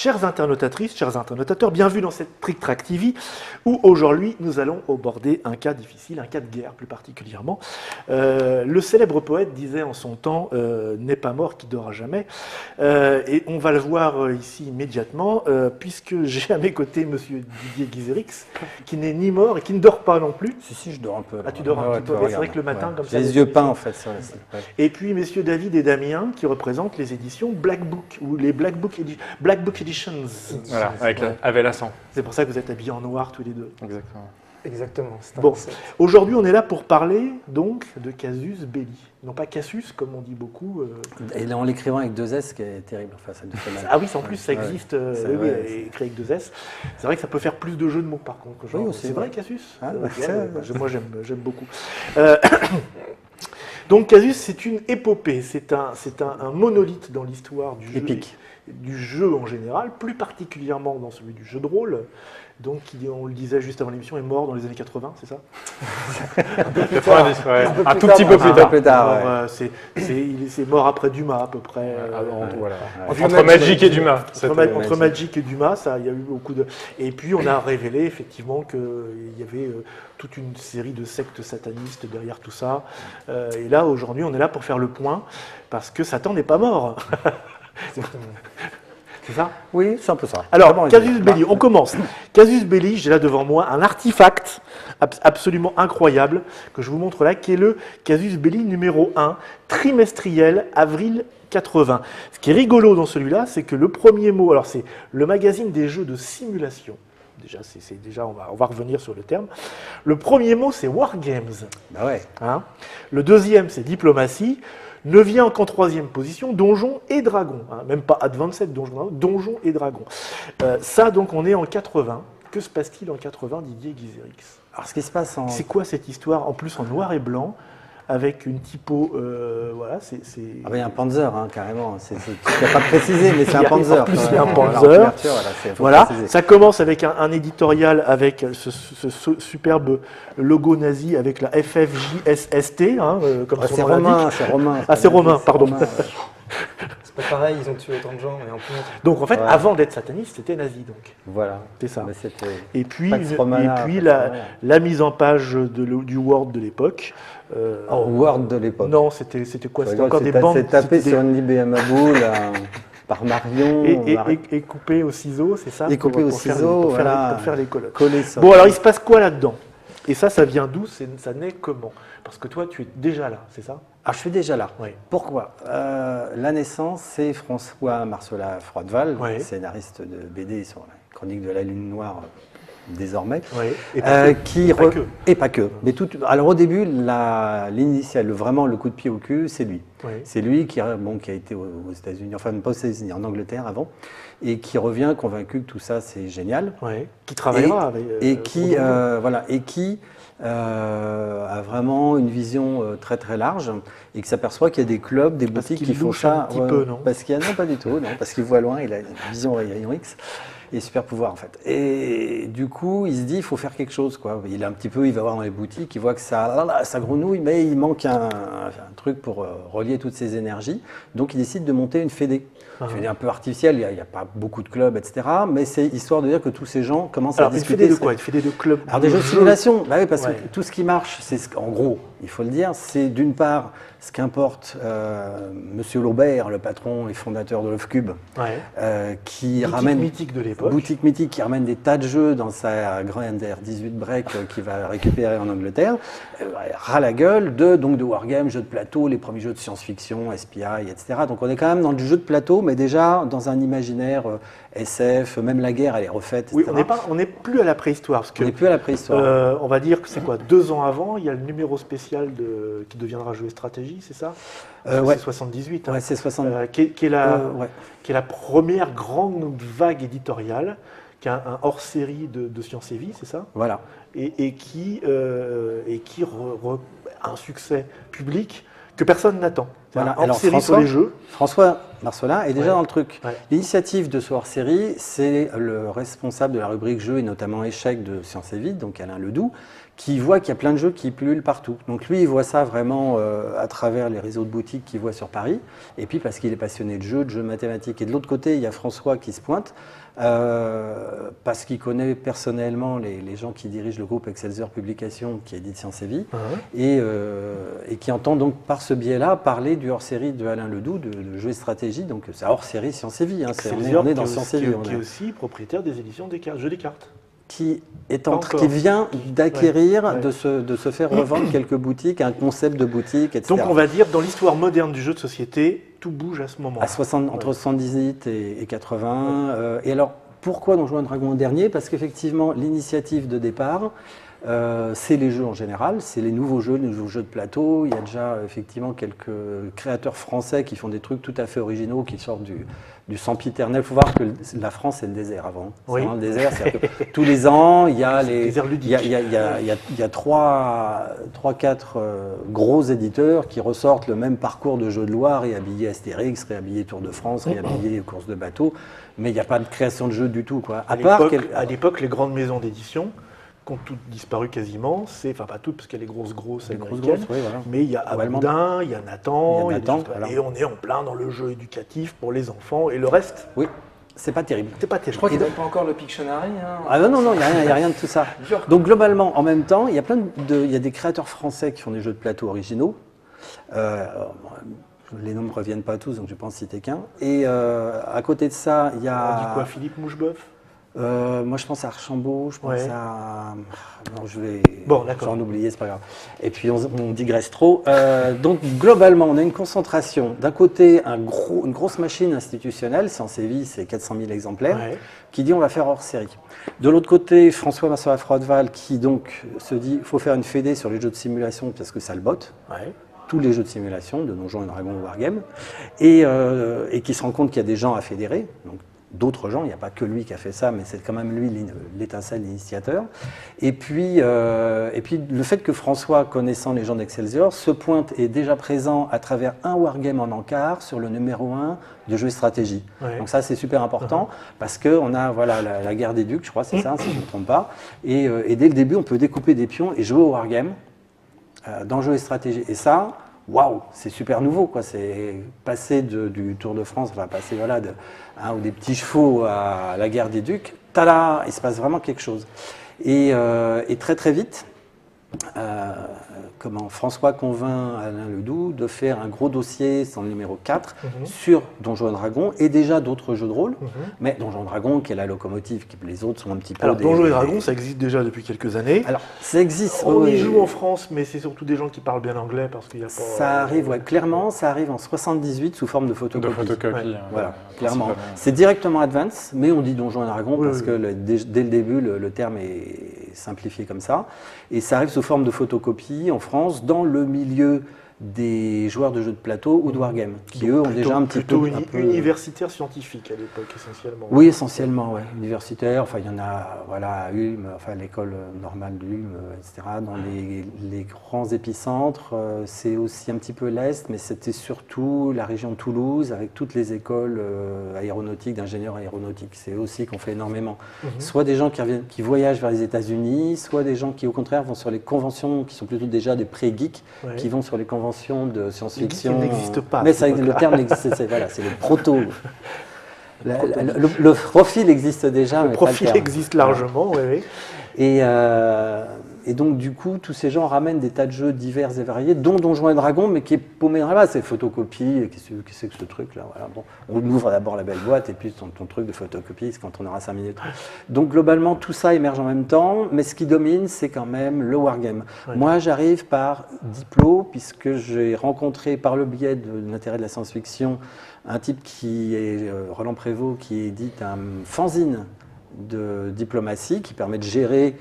Chères internautatrices, chers internautateurs, bienvenue dans cette Trick Track TV où aujourd'hui nous allons aborder un cas difficile, un cas de guerre plus particulièrement. Le célèbre poète disait en son temps n'est pas mort qui dort à jamais. Et on va le voir ici immédiatement puisque j'ai à mes côtés monsieur Didier Guizerix qui n'est ni mort et qui ne dort pas non plus. Si, je dors un peu. Ah, tu dors un petit peu, c'est vrai que le matin comme ça. J'ai les yeux peints en fait sur la scène. Et puis messieurs David et Damien qui représentent les éditions Black Book ou les Black Book Editions. Voilà, avec l'accent. C'est pour ça que vous êtes habillés en noir tous les deux. Exactement. Exactement. Bon, aujourd'hui on est là pour parler donc de Casus Belli. Non pas Cassius comme on dit beaucoup. Et là en l'écrivant avec deux S, ce qui est terrible. Enfin, ça nous fait mal. Ah oui, en plus ça existe, écrit avec deux S. C'est vrai que ça peut faire plus de jeux de mots par contre. Genre, Oui, c'est vrai Cassius moi j'aime beaucoup. Donc Casus c'est une épopée, c'est un monolithe dans l'histoire du jeu. Épique. Du jeu en général, plus particulièrement dans celui du jeu de rôle, donc qui, on le disait juste avant l'émission, est mort dans les années 80, c'est ça? 90, ouais. Un tout petit peu plus tard. C'est mort après Dumas à peu près. Entre Magic et Dumas. Entre Magic et Dumas, ça, il y a eu beaucoup de... Et puis on a révélé effectivement qu'il y avait toute une série de sectes satanistes derrière tout ça. Et là, aujourd'hui, on est là pour faire le point, parce que Satan n'est pas mort. C'est ça? Oui, c'est un peu ça. Alors, Casus Belli, on commence. Casus Belli, j'ai là devant moi un artefact absolument incroyable que je vous montre là, qui est le Casus Belli numéro 1, trimestriel, avril 80. Ce qui est rigolo dans celui-là, c'est que le premier mot, alors c'est le magazine des jeux de simulation. Déjà, on va revenir sur le terme. Le premier mot, c'est Wargames. Bah ouais. Hein, le deuxième, c'est diplomatie. Ne vient qu'en troisième position, Donjons et Dragons. Hein, même pas Advanced Donjons et Dragons. Ça, donc, on est en 80. Que se passe-t-il en 80, Didier Guizerix? Alors, ce qui se passe en... C'est quoi cette histoire, en plus en noir et blanc, avec une typo, voilà, c'est... Ah ben, il y a un Panzer, hein, carrément. Tu n'as pas précisé, mais c'est un Panzer. En plus, il y a un Panzer. Voilà, ça commence avec un éditorial avec ce superbe logo nazi avec la FFJSST, hein, comme son nom l'indique. C'est romain. Ah, c'est romain, pardon. C'est pas pareil, ils ont tué autant de gens et en plus... Donc en fait, avant d'être sataniste, c'était nazi, donc. Voilà. C'est ça. Et puis la mise en page du Word de l'époque. Word de l'époque. Non, c'était quoi? C'était encore des bandes. C'est tapé sur une IBM à boule par Marion. Et coupé au ciseau, c'est ça? Et coupé au ciseau, pour faire les colonnes. Ça. Bon, alors il se passe quoi là-dedans? Et ça vient d'où? Ça naît comment? Parce que toi, tu es déjà là, c'est ça? Ah, je suis déjà là. Oui. Pourquoi? La naissance, c'est François Marcela Froideval, scénariste de BD sur la chronique de la Lune Noire, désormais. Oui. Et pas que. Mais alors au début, l'initiale, vraiment le coup de pied au cul, c'est lui. Oui. C'est lui qui a été aux États-Unis, enfin pas aux États-Unis, en Angleterre avant, et qui revient convaincu que tout ça c'est génial. Oui. Qui travaillera avec. Et qui a vraiment une vision très très large et qui s'aperçoit qu'il y a des clubs, des boutiques qui font ça. Un petit peu, non? Parce qu'il y a, non, pas du tout, non, parce qu'il voit loin, il a une vision rayon X et super pouvoir en fait. Et du coup, il se dit, il faut faire quelque chose, quoi. Il va voir dans les boutiques, il voit que ça grenouille, mais il manque un truc pour relier toutes ces énergies. Donc, il décide de monter une fédé. Une fédé un peu artificielle, il n'y a pas beaucoup de clubs, etc. Mais c'est histoire de dire que tous ces gens commencent à discuter. Une fédé de quoi? Une fédé de clubs? Alors, des jeux de simulation. Bah oui, parce que tout ce qui marche, en gros, il faut le dire, c'est d'une part ce qu'importe Monsieur Laubert, le patron et fondateur de Love Cube, qui ramène mythique de l'époque. Boutique mythique qui ramène des tas de jeux dans sa grande R18 break qu'il va récupérer en Angleterre, ras la gueule de wargame, jeux de plateau, les premiers jeux de science-fiction, SPI, etc. Donc on est quand même dans du jeu de plateau, mais déjà dans un imaginaire SF, même la guerre elle est refaite, etc. Oui, on n'est plus à la préhistoire. Parce que, on n'est plus à la préhistoire. On va dire que c'est quoi, 2 ans avant, il y a le numéro spécial qui deviendra Jeux et Stratégie, c'est ça? C'est 78. Ouais, c'est 78. Qui est la première grande vague éditoriale, qui a un hors-série de Science et Vie, c'est ça? Voilà. Et qui a un succès public que personne n'attend. Voilà. Un hors-série sur les jeux. François Marcelin est déjà Ouais. dans le truc. Ouais. L'initiative de ce hors-série, c'est le responsable de la rubrique jeux et notamment échecs de Sciences et Vie, donc Alain Ledoux, qui voit qu'il y a plein de jeux qui pullulent partout. Donc lui, il voit ça vraiment à travers les réseaux de boutiques qu'il voit sur Paris, et puis parce qu'il est passionné de jeux mathématiques. Et de l'autre côté, il y a François qui se pointe, parce qu'il connaît personnellement les gens qui dirigent le groupe Excelsior Publications qui édite Sciences et Vie, et qui entend donc par ce biais-là parler du hors-série de Alain Ledoux, de jeux et stratégie. Donc c'est hors-série Sciences et Vie, hein, Excelsior, on est dans qui est Sciences et Vie. qui est aussi propriétaire des éditions des cartes, Jeux des cartes. Qui vient d'acquérir, de se faire revendre quelques boutiques, un concept de boutique, etc. Donc on va dire, dans l'histoire moderne du jeu de société, tout bouge à ce moment-là. Entre 78 et 80. Et alors, pourquoi Donjons & Dragons en dernier? Parce qu'effectivement, l'initiative de départ, c'est les jeux en général, c'est les nouveaux jeux de plateau. Il y a déjà effectivement quelques créateurs français qui font des trucs tout à fait originaux, qui sortent du sempiternel. Il faut voir que la France, c'est le désert avant. C'est vraiment le désert. Que tous les ans, il y a il y a 3-4 gros éditeurs qui ressortent le même parcours de jeux de loi, réhabillés Astérix, réhabillés Tour de France, réhabillés courses de bateau. Mais il n'y a pas de création de jeux du tout, quoi. À l'époque, les grandes maisons d'édition qui ont toutes disparu quasiment, enfin pas toutes parce qu'il y a les grosses américaines, mais il y a Amoudin, il y a Nathan, et on est en plein dans le jeu éducatif pour les enfants, et le reste, c'est pas terrible. Je crois qu'il n'y a pas encore le Pictionary. Hein, ah non, il n'y a rien de tout ça. Donc globalement, en même temps, il y a des créateurs français qui font des jeux de plateau originaux. Les noms ne me reviennent pas tous, donc je ne vais pas en citer qu'un. Et à côté de ça, il y a... On dit quoi, Philippe Moucheboeuf? Moi, je pense à Archambault, je pense à... Non, j'en oublié, c'est pas grave. Et puis, on digresse trop. Donc, globalement, on a une concentration. D'un côté, une grosse machine institutionnelle, Sciences et Vie, c'est 400 000 exemplaires, qui dit on va faire hors série. De l'autre côté, François Marceau-Froideval, qui donc se dit il faut faire une fédé sur les jeux de simulation parce que ça le botte. Tous les jeux de simulation, de Donjons & Dragons ou Wargame, et qui se rend compte qu'il y a des gens à fédérer, donc d'autres gens, il n'y a pas que lui qui a fait ça, mais c'est quand même lui l'étincelle, l'initiateur. Et puis le fait que François, connaissant les gens d'Excelsior, se pointe et est déjà présent à travers un Wargame en encart sur le numéro 1 de jeux et stratégie. Donc ça, c'est super important, parce qu'on a la guerre des ducs, je crois, c'est ça, si je ne me trompe pas, et dès le début, on peut découper des pions et jouer au Wargame, dans jeux et stratégie. Et ça, waouh, c'est super nouveau, quoi. C'est passer du Tour de France, passer ou des petits chevaux à la guerre des ducs. Tada, il se passe vraiment quelque chose. Et très très vite, François convainc Alain Ledoux de faire un gros dossier, c'est le numéro 4, sur Donjons & Dragons et déjà d'autres jeux de rôle. Mais Donjons & Dragons, qui est la locomotive, les autres sont un petit peu... Alors, Donjons & Dragons, ça existe déjà depuis quelques années. Alors, ça existe. On y joue en France, mais c'est surtout des gens qui parlent bien anglais parce qu'il n'y a pas... Ça arrive, clairement, ça arrive en 78 sous forme de photocopie. Voilà, clairement. C'est directement Advance, mais on dit Donjons & Dragons parce que dès le début, le terme est simplifié comme ça. Et ça arrive sous forme de photocopie en France, dans le milieu des joueurs de jeux de plateau ou de wargame, qui eux ont déjà un petit peu... universitaire scientifique à l'époque, essentiellement. Oui, essentiellement, universitaire. Enfin, il y en a, à Ulm, l'école normale d'Ulm, etc. Dans les grands épicentres, c'est aussi un petit peu l'Est, mais c'était surtout la région de Toulouse, avec toutes les écoles aéronautiques, d'ingénieurs aéronautiques. C'est eux aussi qu'on fait énormément. Soit des gens qui voyagent vers les États-Unis, soit des gens qui, au contraire, vont sur les conventions, qui sont plutôt déjà des pré-geeks, qui vont sur les conventions de science-fiction. Il n'existe pas. Mais le terme n'existe, c'est le proto. Le profil existe déjà. Le profil existe largement, oui. Et donc, du coup, tous ces gens ramènent des tas de jeux divers et variés, dont Donjons & Dragons, mais qui est paumé dans la base. C'est photocopie. Qu'est-ce que c'est que ce truc-là? Bon, on ouvre d'abord la belle boîte, et puis ton truc de photocopie, c'est quand on aura 5 minutes. Donc, globalement, tout ça émerge en même temps, mais ce qui domine, c'est quand même le wargame. Moi, j'arrive par diplôme, puisque j'ai rencontré, par le biais de l'intérêt de la science-fiction, un type qui est Roland Prévost, qui édite un fanzine de diplomatie qui permet de gérer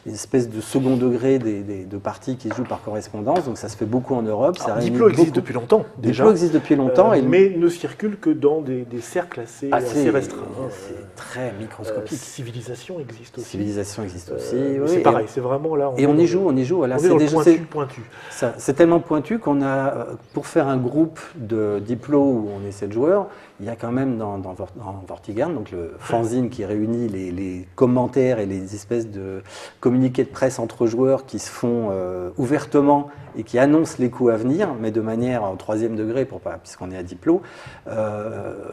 une espèce de second degré de parties qui se jouent par correspondance. Donc ça se fait beaucoup en Europe. Diplo existe depuis longtemps déjà. Diplo existe depuis longtemps. Mais ne circule que dans des cercles assez restreints. c'est très microscopique. Civilisation existe aussi. Civilisation existe aussi. C'est pareil, c'est vraiment là. Et on y joue. Voilà, on est dans le pointu. C'est tellement pointu qu'on a, pour faire un groupe de Diplo où on est 7 joueurs, il y a quand même dans Vortigern, donc le fanzine qui réunit les commentaires et les espèces de communiqués de presse entre joueurs qui se font ouvertement et qui annoncent les coups à venir, mais de manière au 3e degré, puisqu'on est à Diplo.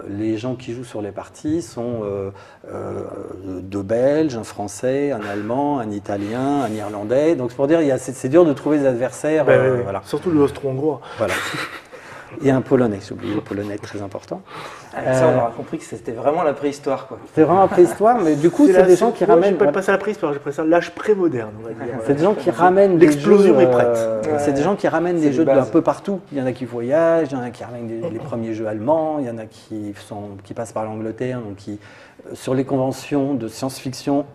Les gens qui jouent sur les parties sont 2 Belges, un Français, un Allemand, un Italien, un Irlandais. Donc c'est pour dire, c'est dur de trouver des adversaires. Voilà. Surtout le Austro-Hongrois. Voilà. Et un Polonais, j'ai oublié le Polonais, très important. Ça, on aura compris que c'était vraiment la préhistoire, quoi. C'est vraiment la préhistoire, mais du coup, c'est des gens qui ramènent. Je ne peux pas passer à la préhistoire, je préfère l'âge pré-moderne, on va dire. C'est des gens qui ramènent des jeux. L'explosion est prête. C'est des gens qui ramènent des jeux d'un peu partout. Il y en a qui voyagent, il y en a qui ramènent les premiers jeux allemands, il y en a qui passent par l'Angleterre, donc qui, sur les conventions de science-fiction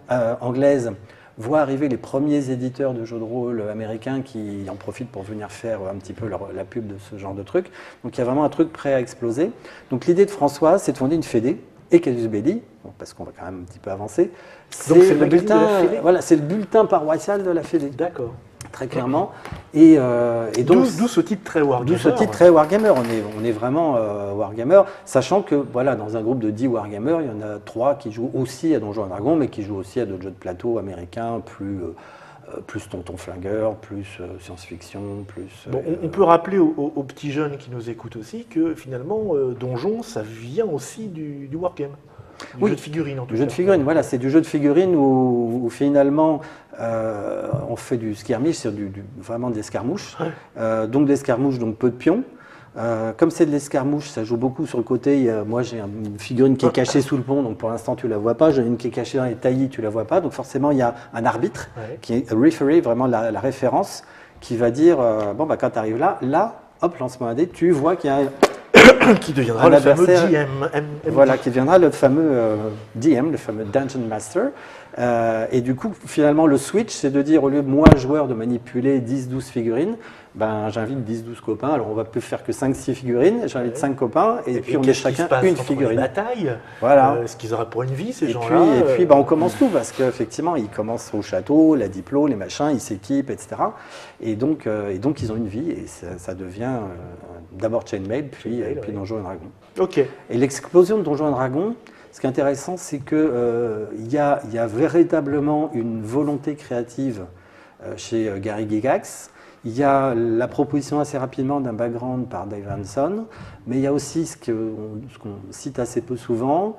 anglaises, voit arriver les premiers éditeurs de jeux de rôle américains qui en profitent pour venir faire un petit peu la pub de ce genre de truc. Donc il y a vraiment un truc prêt à exploser. Donc l'idée de François, c'est de fonder une fédé, et Casus Belli, parce qu'on va quand même un petit peu avancer. Donc c'est le bulletin, voilà, c'est le bulletin paroissial de la fédé. D'accord. Très clairement. Et donc, d'où ce titre très Wargamer. D'où ce titre très Wargamer. On est vraiment Wargamer, sachant que voilà, dans un groupe de 10 Wargamer, il y en a 3 qui jouent aussi à Donjons et Dragons, mais qui jouent aussi à d'autres jeux de plateau américains, plus tonton flingueur, plus science-fiction, plus... Bon, on peut rappeler aux petits jeunes qui nous écoutent aussi que finalement, Donjon, ça vient aussi du Wargame. Du jeu de figurines en tout cas. Du jeu de figurines, voilà, c'est du jeu de figurines où finalement on fait du skirmish, c'est vraiment des escarmouches. Ouais. Donc des escarmouches, donc peu de pions. Comme c'est de l'escarmouche, ça joue beaucoup sur le côté. Moi j'ai une figurine qui est cachée sous le pont, donc pour l'instant tu la vois pas. J'en ai une qui est cachée dans les taillis, tu la vois pas. Donc forcément il y a un arbitre qui est referee, vraiment la référence, qui va dire bon bah quand tu arrives là, hop, lance-moi un dé, tu vois qu'il y a qui deviendra le fameux DM. Voilà, qui deviendra le fameux DM, le fameux Dungeon Master. Et du coup, finalement, le switch, c'est de dire, au lieu de moi, joueur, de manipuler 10-12 figurines, ben, j'invite 10-12 copains. Alors, on va plus faire que 5-6 figurines. J'invite 5 copains et puis on est chacun une figurine. Les batailles, voilà. Ce qu'ils auraient pour une vie, ces gens-là. Et puis ben, on commence tout, parce qu'effectivement, ils commencent au château, la diplo, les machins, ils s'équipent, etc. Et donc, ils ont une vie et ça devient d'abord Chainmail, puis Donjons et Dragons. Ok. Et l'explosion de Donjons et Dragons, ce qui est intéressant, c'est qu'il y a véritablement une volonté créative chez Gary Gygax. Il y a la proposition assez rapidement d'un background par Dave Hanson, mais il y a aussi ce qu'on cite assez peu souvent,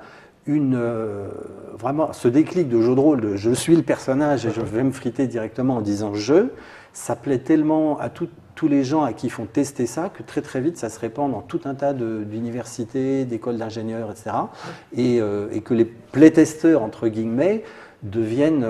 vraiment ce déclic de jeu de rôle, de je suis le personnage et je vais me friter directement en disant je, ça plaît tellement à tous les gens à qui ils font tester ça, que très très vite ça se répand dans tout un tas d'universités, d'écoles d'ingénieurs, etc. Et que les playtesters, entre guillemets, deviennent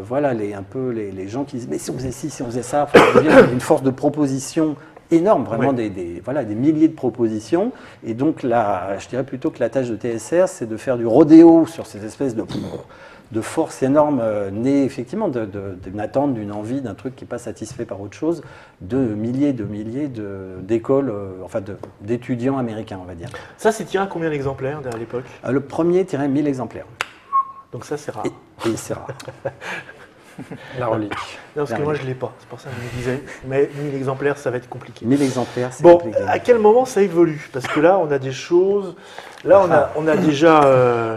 voilà, un peu les gens qui disent mais si on faisait ci, si on faisait ça, ça devient une force de proposition énorme, vraiment des milliers de propositions. Et donc là, je dirais plutôt que la tâche de TSR, c'est de faire du rodéo sur ces espèces de force énorme née effectivement d'une attente, d'une envie, d'un truc qui n'est pas satisfait par autre chose, de milliers d'écoles, enfin d'étudiants américains, on va dire. Ça, c'est tiré à combien d'exemplaires à l'époque? Le premier tirait 1000 exemplaires. Donc ça, c'est rare. Et c'est rare. La relique. Non, parce que moi, je ne l'ai pas. C'est pour ça que je me disais. Mais 1000 exemplaires, ça va être compliqué. 1000 exemplaires, c'est bon, compliqué. À quel moment ça évolue? Parce que là, on a des choses. Là, on a déjà.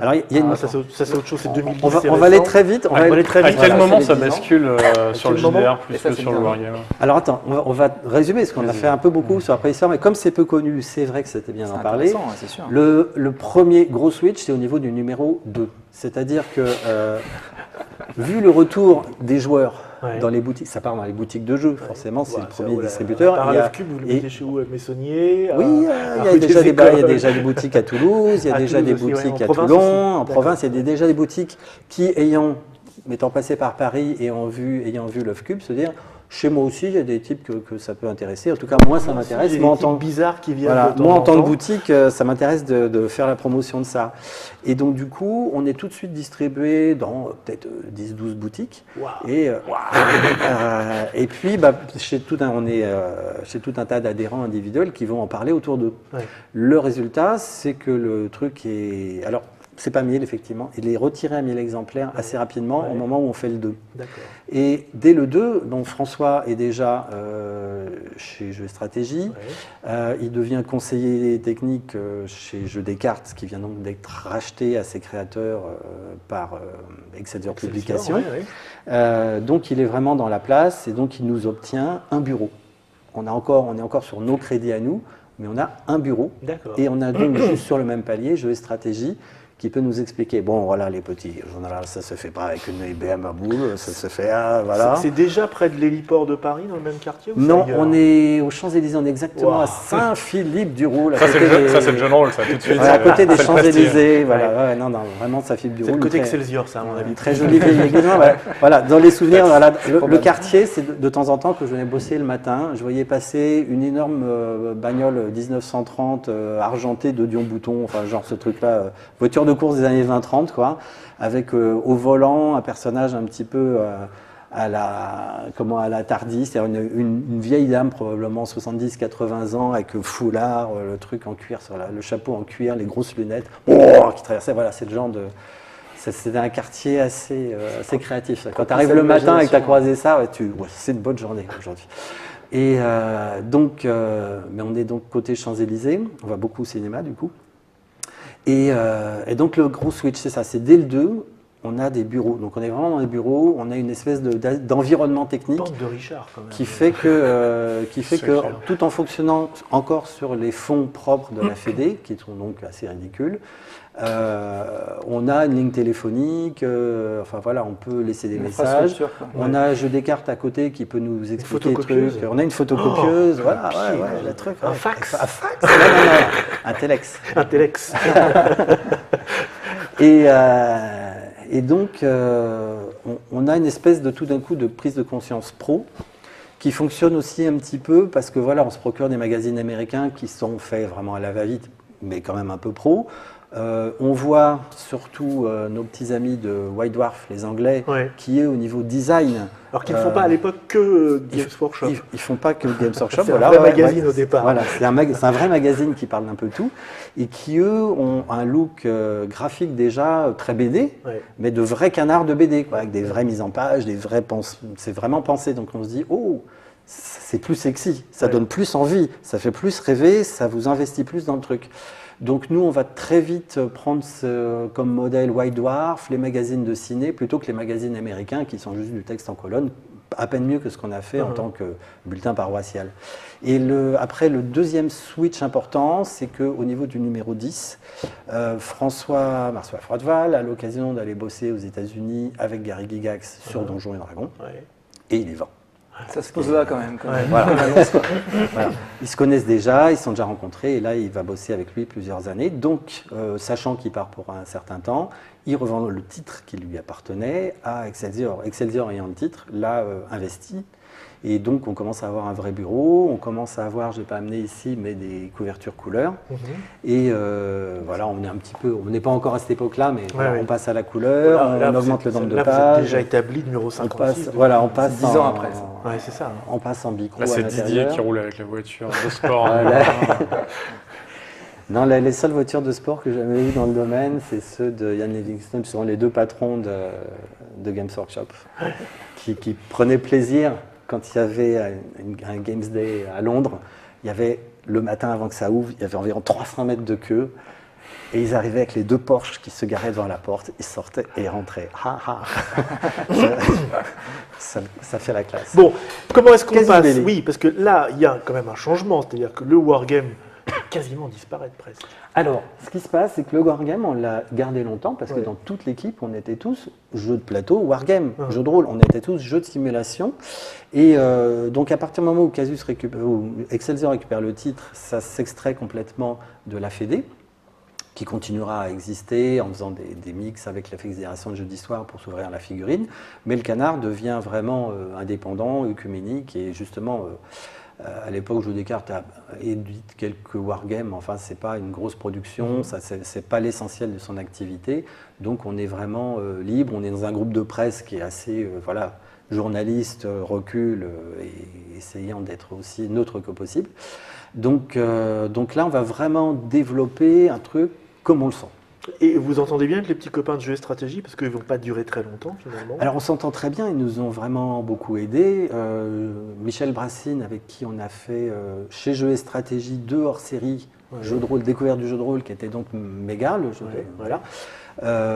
Alors, il y a ça, c'est autre chose. C'est 2010. On va aller très vite. À quel moment ça bascule sur le JDR plus que sur le Wargame? Alors, attends, on va résumer, parce qu'on a fait un peu beaucoup sur la préhistoire, mais comme c'est peu connu, c'est vrai que c'était bien d'en parler. C'est sûr. Le premier gros switch, c'est au niveau du numéro 2. C'est-à-dire que, vu le retour des joueurs dans les boutiques, ça part dans les boutiques de jeux, forcément, c'est le premier distributeur. Par le Cube, vous le mettez chez vous, Messonnier. Oui, il y a déjà des boutiques à Toulouse, il y a déjà des boutiques à Toulon. En province, il y a déjà des boutiques qui, étant passé par Paris et ayant vu Love Cube, se dire chez moi aussi, il y a des types que ça peut intéresser. En tout cas, moi, ça m'intéresse. Moi, en tant que bizarre qui vient. Moi, en tant que boutique, ça m'intéresse de faire la promotion de ça. Et donc, du coup, on est tout de suite distribué dans peut-être 10-12 boutiques. Wow. Et puis, chez tout un tas d'adhérents individuels qui vont en parler autour d'eux. Ouais. Le résultat, c'est que le truc est... Alors, c'est pas 1000 effectivement. Il est retiré à 1000 exemplaires assez rapidement au moment où on fait le 2. D'accord. Et dès le 2, bon, François est déjà chez Jeux et Stratégie. Il devient conseiller technique chez Jeux des Cartes, qui vient donc d'être racheté à ses créateurs par Excelsior Publications. Donc il est vraiment dans la place et donc il nous obtient un bureau. On est encore sur nos crédits à nous, mais on a un bureau. Et on a donc juste sur le même palier Jeux et Stratégie qui peut nous expliquer, bon voilà les petits, en général ça se fait pas avec une IBM à boule, ça se fait, voilà. C'est déjà près de l'héliport de Paris, dans le même quartier ou non, on est aux Champs-Élysées, on est exactement à Saint-Philippe-du-Roule. Ça c'est le jeu de rôle, ça, tout de suite. À côté des Champs-Élysées, voilà, non, vraiment Saint-Philippe-du-Roule. C'est le côté Excelsior, ça, à mon avis. Très joli vieille église. Voilà, dans les souvenirs, voilà, le quartier, c'est de temps en temps que je venais bosser le matin, je voyais passer une énorme bagnole 1930 argentée de Dion Bouton, enfin genre ce truc-là, voiture de course des années 20-30, quoi, avec au volant un personnage un petit peu à la Tardy, c'est-à-dire une vieille dame, probablement 70-80 ans, avec le foulard, le truc en cuir, le chapeau en cuir, les grosses lunettes, qui traversait, voilà, c'est le genre de... C'était un quartier assez créatif. Quand tu arrives le matin et que tu as croisé ça, c'est une bonne journée aujourd'hui. Et mais on est donc côté Champs-Élysées, on va beaucoup au cinéma du coup. Et donc le gros switch, c'est ça, c'est dès le 2, on a des bureaux. Donc on est vraiment dans les bureaux, on a une espèce d'environnement technique Bande de Richard, quand même. qui fait que tout en fonctionnant encore sur les fonds propres de la Fédé, qui sont donc assez ridicules, on a une ligne téléphonique, enfin voilà, on peut laisser des messages. On a un jeu des cartes à côté qui peut nous expliquer des trucs. On a une photocopieuse, voilà, le truc. Un fax. Un fax. Non, un téléx. Un téléx. Et donc, on a une espèce de tout d'un coup de prise de conscience pro qui fonctionne aussi un petit peu parce que voilà, on se procure des magazines américains qui sont faits vraiment à la va-vite, mais quand même un peu pro. On voit surtout nos petits amis de White Dwarf, les Anglais, qui est au niveau design. Alors qu'ils ne font pas à l'époque que Games Workshop. Ils ne font pas que Games Workshop. C'est un vrai magazine au départ. Voilà, c'est un vrai magazine qui parle d'un peu tout et qui, eux, ont un look graphique déjà très BD, mais de vrais canards de BD, quoi, avec des vraies mises en page, c'est vraiment pensé. Donc on se dit, oh, c'est plus sexy, ça donne plus envie, ça fait plus rêver, ça vous investit plus dans le truc. Donc nous, on va très vite prendre comme modèle White Dwarf, les magazines de ciné, plutôt que les magazines américains qui sont juste du texte en colonne, à peine mieux que ce qu'on a fait en tant que bulletin paroissial. Et après, le deuxième switch important, c'est qu'au niveau du numéro 10, François Froideval a l'occasion d'aller bosser aux États-Unis avec Gary Gygax sur Donjons et Dragons, et il y va. Ça se pose là quand même. Voilà. Ils se connaissent déjà, ils se sont déjà rencontrés et là il va bosser avec lui plusieurs années. Donc, sachant qu'il part pour un certain temps, il revend le titre qui lui appartenait à Excelsior. Excelsior ayant le titre, l'a investi. Et donc on commence à avoir un vrai bureau, on commence à avoir, je ne l'ai pas amené ici, mais des couvertures couleurs. Et voilà, on n'est pas encore à cette époque-là, mais on passe à la couleur, on augmente le nombre de pages. Vous êtes déjà établi numéro 56. On passe 10 ans après. Ouais, c'est ça. On passe en micro. Là, c'est Didier qui roule avec la voiture de sport. Non, les seules voitures de sport que j'ai jamais eues dans le domaine, c'est ceux de Ian Livingstone, qui sont les deux patrons de Games Workshop, qui prenaient plaisir. Quand il y avait un Games Day à Londres, il y avait le matin avant que ça ouvre, il y avait environ 300 mètres de queue. Et ils arrivaient avec les deux Porsche qui se garaient devant la porte, ils sortaient et ils rentraient. Ça fait la classe. Bon, comment est-ce qu'on Casus passe? Belli. Oui, parce que là, il y a quand même un changement, c'est-à-dire que le wargame quasiment disparaître presque. Alors, ce qui se passe, c'est que le wargame, on l'a gardé longtemps parce que dans toute l'équipe, on était tous jeux de plateau, wargame, jeux de rôle, on était tous jeux de simulation. Et donc, à partir du moment où Excelsior récupère le titre, ça s'extrait complètement de la Fédé, qui continuera à exister en faisant des mix avec la Fédération de jeux d'histoire pour s'ouvrir à la figurine. Mais le Canard devient vraiment indépendant, œcuménique, et justement... à l'époque, Jeux des cartes a édité quelques wargames, enfin, c'est pas une grosse production, c'est pas l'essentiel de son activité. Donc, on est vraiment libre. On est dans un groupe de presse qui est assez, journaliste, recul et essayant d'être aussi neutre que possible. Donc là, on va vraiment développer un truc comme on le sent. Et vous entendez bien avec les petits copains de Jeux et Stratégie, parce qu'ils ne vont pas durer très longtemps finalement. Alors on s'entend très bien, ils nous ont vraiment beaucoup aidés. Michel Brassine, avec qui on a fait chez Jeux et Stratégie 2 hors-série, jeu de rôle, découverte du jeu de rôle, qui était donc méga, le jeu voilà.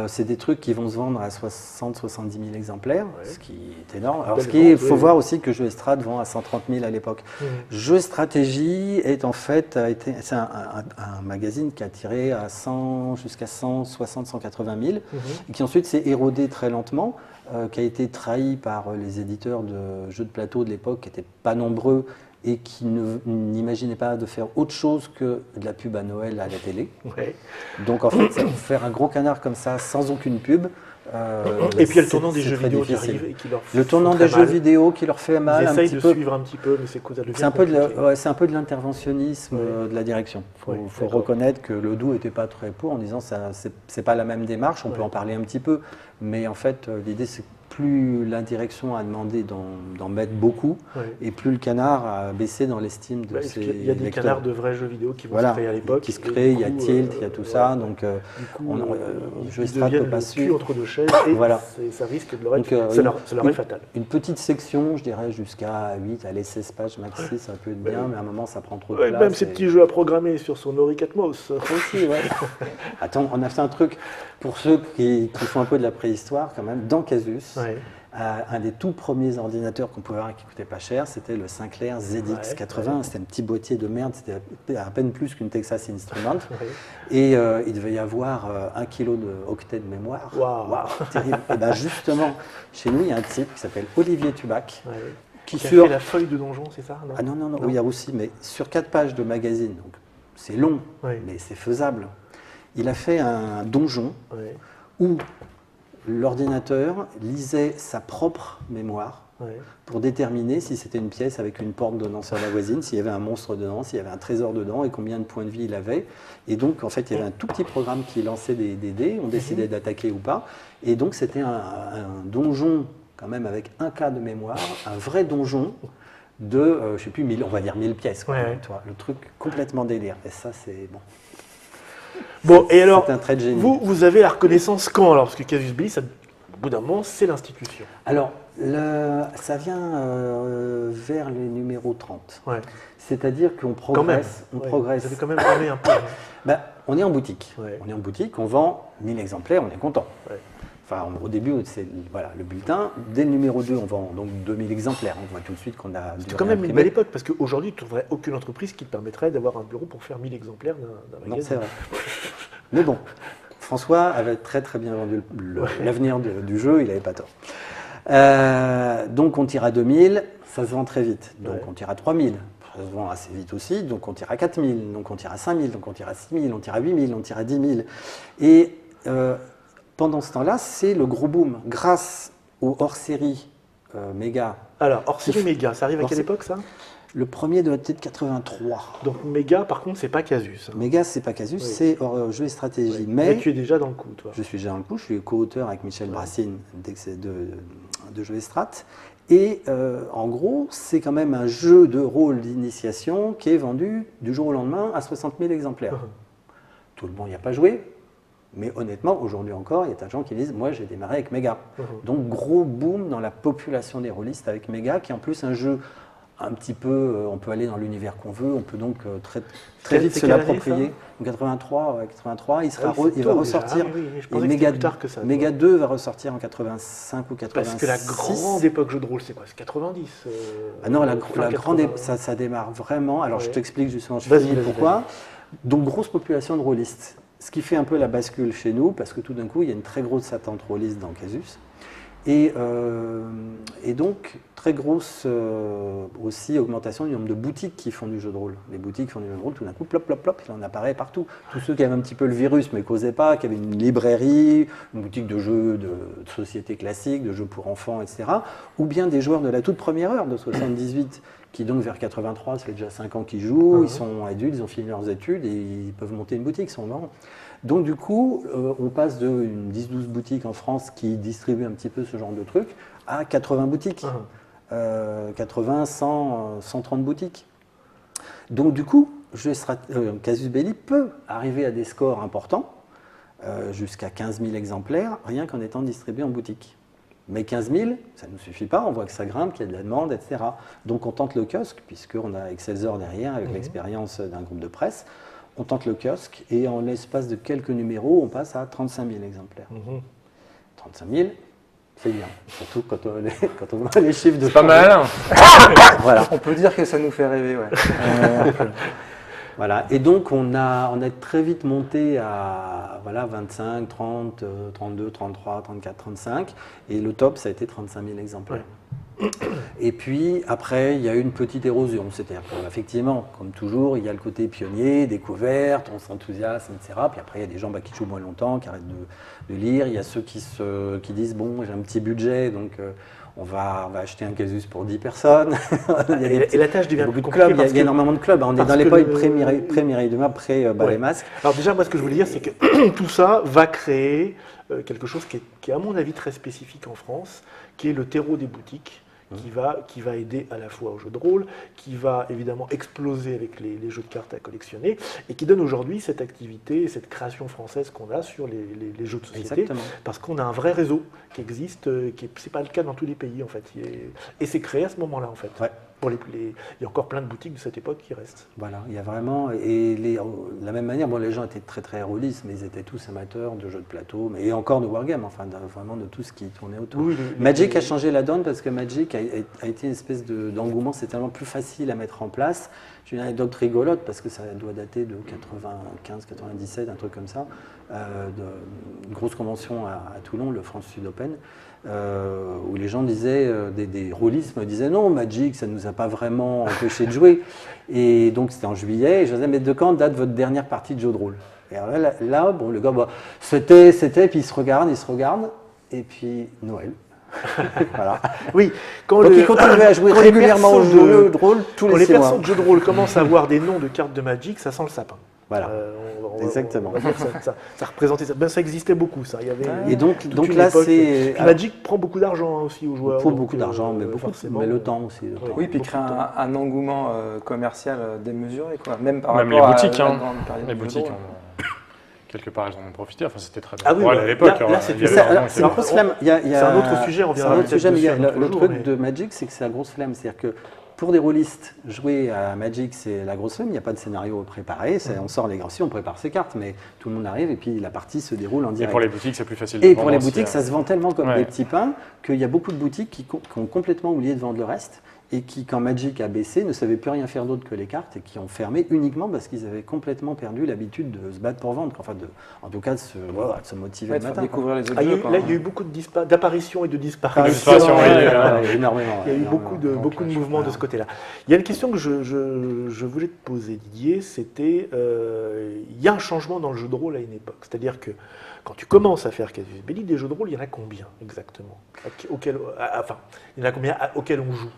C'est des trucs qui vont se vendre à 60-70 000 exemplaires, ce qui est énorme. Alors, il faut voir aussi que Jeux et Strat vend à 130 000 à l'époque. Jeux et Stratégie est en fait, c'est un magazine qui a tiré à 100 jusqu'à 160, 180 000, et qui ensuite s'est érodé très lentement, qui a été trahi par les éditeurs de jeux de plateau de l'époque, qui n'étaient pas nombreux, et qui n'imaginaient pas de faire autre chose que de la pub à Noël à la télé. Donc en fait, faire un gros canard comme ça, sans aucune pub, et puis il y a le tournant des jeux vidéo qui arrive et qui leur fait le tournant des jeux vidéo qui leur fait mal. Ils essayent de suivre un petit peu, mais c'est un peu de l'interventionnisme de la direction. Il faut reconnaître que le Doux n'était pas très pour, en disant que c'est pas la même démarche, on peut en parler un petit peu, mais en fait l'idée c'est plus la direction a demandé d'en mettre beaucoup, et plus le canard a baissé dans l'estime de ses lecteurs. Il y a des canards de vrais jeux vidéo qui vont se créer à l'époque. Qui se créent, il y a Tilt, il y a tout ça, donc Jeux et Strat peut pas suivre entre deux chaises, et ça risque de leur être, ça leur est fatal. Une petite section, je dirais jusqu'à 8, allez 16 pages maxi, ça peut être bien, mais à un moment ça prend trop de place. Même ces petits jeux à programmer sur son Ori Catmos. Aussi, Attends, on a fait un truc, pour ceux qui font un peu de la préhistoire quand même, dans Casus, un des tout premiers ordinateurs qu'on pouvait avoir qui coûtait pas cher, c'était le Sinclair ZX80. C'était un petit boîtier de merde, c'était à peine plus qu'une Texas Instruments. Et il devait y avoir 1 kg d'octets de mémoire. Waouh, terrible. Et ben justement, chez nous, il y a un type qui s'appelle Olivier Tubac. Qui a fait la feuille de donjon, c'est ça? Non, oui, il y a aussi, mais sur 4 pages de magazine, donc c'est long, mais c'est faisable. Il a fait un donjon où l'ordinateur lisait sa propre mémoire pour déterminer si c'était une pièce avec une porte donnant sur la voisine, s'il y avait un monstre dedans, s'il y avait un trésor dedans et combien de points de vie il avait. Et donc, en fait, il y avait un tout petit programme qui lançait des dés, on décidait d'attaquer ou pas. Et donc, c'était un donjon, quand même, avec 1 K de mémoire, un vrai donjon de, je ne sais plus, 1000, on va dire 1000 pièces. Quoi, le truc complètement délire. Et ça, c'est bon. Bon, et alors, un trait de génie. Vous avez la reconnaissance quand alors? Parce que Casus Belli, au bout d'un moment, c'est l'institution. Alors, ça vient vers les numéros 30. C'est-à-dire qu'on progresse. On progresse. Vous avez quand même parlé un peu. On est en boutique. On est en boutique, on vend 1000 exemplaires, on est content. Enfin, au début, c'est le bulletin. Dès le numéro 2, on vend donc 2000 exemplaires. On voit tout de suite qu'on a... C'est quand même une belle époque, parce qu'aujourd'hui, tu ne trouverais aucune entreprise qui te permettrait d'avoir un bureau pour faire 1000 exemplaires d'un magazine. Non, c'est vrai. Mais bon, François avait très très bien vendu l'avenir du jeu, il n'avait pas tort. Donc on tire à 2000, ça se vend très vite. Donc on tire à 3000, ça se vend assez vite aussi. Donc on tire à 4000, donc on tire à 5000, donc on tire à 6000, on tire à 8000, on tire à 10 000. Et pendant ce temps-là, c'est le gros boom. Grâce au hors-série méga. Alors, hors-série méga, ça arrive à quelle époque ça? Le premier doit être 83. Donc méga, par contre, c'est pas Casus. Méga, c'est pas Casus, c'est Jeux et Stratégie. Mais tu es déjà dans le coup, toi. Je suis déjà dans le coup, je suis co-auteur avec Michel Brassine de Jeux et Strat. Et en gros, c'est quand même un jeu de rôle d'initiation qui est vendu du jour au lendemain à 60 000 exemplaires. Tout le monde n'y a pas joué. Mais honnêtement, aujourd'hui encore, il y a des gens qui disent « moi j'ai démarré avec Méga ». Donc gros boom dans la population des rôlistes avec Méga, qui est en plus un jeu un petit peu, on peut aller dans l'univers qu'on veut, on peut donc très vite se l'approprier. En 83, il va ressortir, et Méga 2 va ressortir en 85 ou 86. Parce que la grande époque jeu de rôle, c'est quoi? C'est 90 non, la grande époque, ça démarre vraiment. Alors je t'explique justement, je finis pourquoi. Donc grosse population de rôlistes. Ce qui fait un peu la bascule chez nous, parce que tout d'un coup, il y a une très grosse attente rôliste dans Casus. Et donc, très grosse aussi augmentation du nombre de boutiques qui font du jeu de rôle. Les boutiques qui font du jeu de rôle, tout d'un coup, plop, plop, plop, il en apparaît partout. Tous ceux qui avaient un petit peu le virus, mais qui n'osaient pas, qui avaient une librairie, une boutique de jeux de société classique, de jeux pour enfants, etc. Ou bien des joueurs de la toute première heure, de 78, qui donc vers 83, ça fait déjà 5 ans qu'ils jouent, ils sont adultes, ils ont fini leurs études et ils peuvent monter une boutique, ils sont marrants. Donc du coup, on passe de 10-12 boutiques en France qui distribuent un petit peu ce genre de trucs à 80 boutiques, 80, 100, 130 boutiques. Donc du coup, Casus Belli peut arriver à des scores importants jusqu'à 15 000 exemplaires, rien qu'en étant distribués en boutique. Mais 15 000, ça ne nous suffit pas, on voit que ça grimpe, qu'il y a de la demande, etc. Donc on tente le kiosque, puisqu'on a Excelsior derrière, avec l'expérience d'un groupe de presse. On tente le kiosque, et en l'espace de quelques numéros, on passe à 35 000 exemplaires. 35 000, c'est bien, surtout quand on voit les chiffres de... C'est pas mal. Voilà. On peut dire que ça nous fait rêver, ouais. Voilà. Et donc on a très vite monté à 25, 30, 32, 33, 34, 35, et le top ça a été 35 000 exemplaires. Et puis après il y a eu une petite érosion, c'est-à-dire qu'effectivement, comme toujours, il y a le côté pionnier, découverte, on s'enthousiasme, etc. Puis après il y a des gens qui jouent moins longtemps, qui arrêtent de lire, il y a ceux qui disent bon j'ai un petit budget donc on va acheter un casus pour 10 personnes. Et la tâche devient beaucoup de compliquée clubs, il y a énormément de clubs. On est dans l'époque pré-Mireille Dumas, pré-Ballet Masque. Alors déjà, moi, ce que je voulais dire, c'est que tout ça va créer quelque chose qui est, à mon avis, très spécifique en France, qui est le terreau des boutiques, qui va aider à la fois au jeu de rôle, qui va évidemment exploser avec les jeux de cartes à collectionner, et qui donne aujourd'hui cette activité, cette création française qu'on a sur les jeux de société, Exactement. parce qu'on a un vrai réseau qui existe, c'est pas le cas dans tous les pays en fait, et c'est créé à ce moment-là en fait. Ouais. Il y a encore plein de boutiques de cette époque qui restent. Voilà, il y a vraiment, et de la même manière, bon, les gens étaient très très rôlistes, mais ils étaient tous amateurs de jeux de plateau, et encore de wargame, enfin vraiment de tout ce qui tournait autour. Oui, Magic a changé la donne parce que Magic a été une espèce d'engouement, c'est tellement plus facile à mettre en place. J'ai une anecdote rigolote parce que ça doit dater de 95, 97, un truc comme ça, d'une grosse convention à Toulon, le France Sud Open. Où les gens disaient, des rôlistes me disaient non, Magic, ça ne nous a pas vraiment empêché de jouer. Et donc c'était en juillet, et je disais, mais de quand date votre dernière partie de jeu de rôle? Et alors là bon, le gars, c'était, puis il se regarde, et puis Noël. Voilà. Oui, donc il continuait à jouer régulièrement au jeu de rôle tous les 6 mois. Quand les personnes de jeu de rôle commencent à avoir des noms de cartes de Magic, ça sent le sapin. Voilà. Exactement. On va dire que ça représentait ça. Ben, ça existait beaucoup, ça. Il y avait et donc là, c'est. Magic prend beaucoup d'argent aussi aux joueurs. Il faut beaucoup d'argent, mais le temps aussi. Le temps. Oui, puis crée un engouement commercial démesuré, quoi. Même par même rapport les boutiques, à la grande période les de boutiques, jeu. quelque part, elles en ont profité. Enfin, c'était très bien. Ah oui, à l'époque. là, c'est une grosse flemme. C'est un autre sujet, on verra. C'est un autre sujet, mais le truc de Magic, c'est que c'est la grosse flemme. C'est-à-dire que pour des rôlistes, jouer à Magic, c'est la grosse flemme. Il n'y a pas de scénario préparé. On sort les graphies, on prépare ses cartes, mais tout le monde arrive et puis la partie se déroule en direct. Et pour les boutiques, c'est plus facile. Et pour les boutiques, ça se vend tellement comme des petits pains qu'il y a beaucoup de boutiques qui ont complètement oublié de vendre le reste. Et qui, quand Magic a baissé, ne savaient plus rien faire d'autre que les cartes et qui ont fermé uniquement parce qu'ils avaient complètement perdu l'habitude de se battre pour vendre, enfin en tout cas de se motiver le matin. Découvrir les autres là, il y a eu beaucoup d'apparitions et de disparitions. Énormément. Il y a eu beaucoup de mouvements de ce côté-là. Il y a une question que je voulais te poser, Didier, c'était, il y a un changement dans le jeu de rôle à une époque. C'est-à-dire que quand tu commences à faire Casus Belli, des jeux de rôle, il y en a combien exactement il y en a combien auxquels on joue?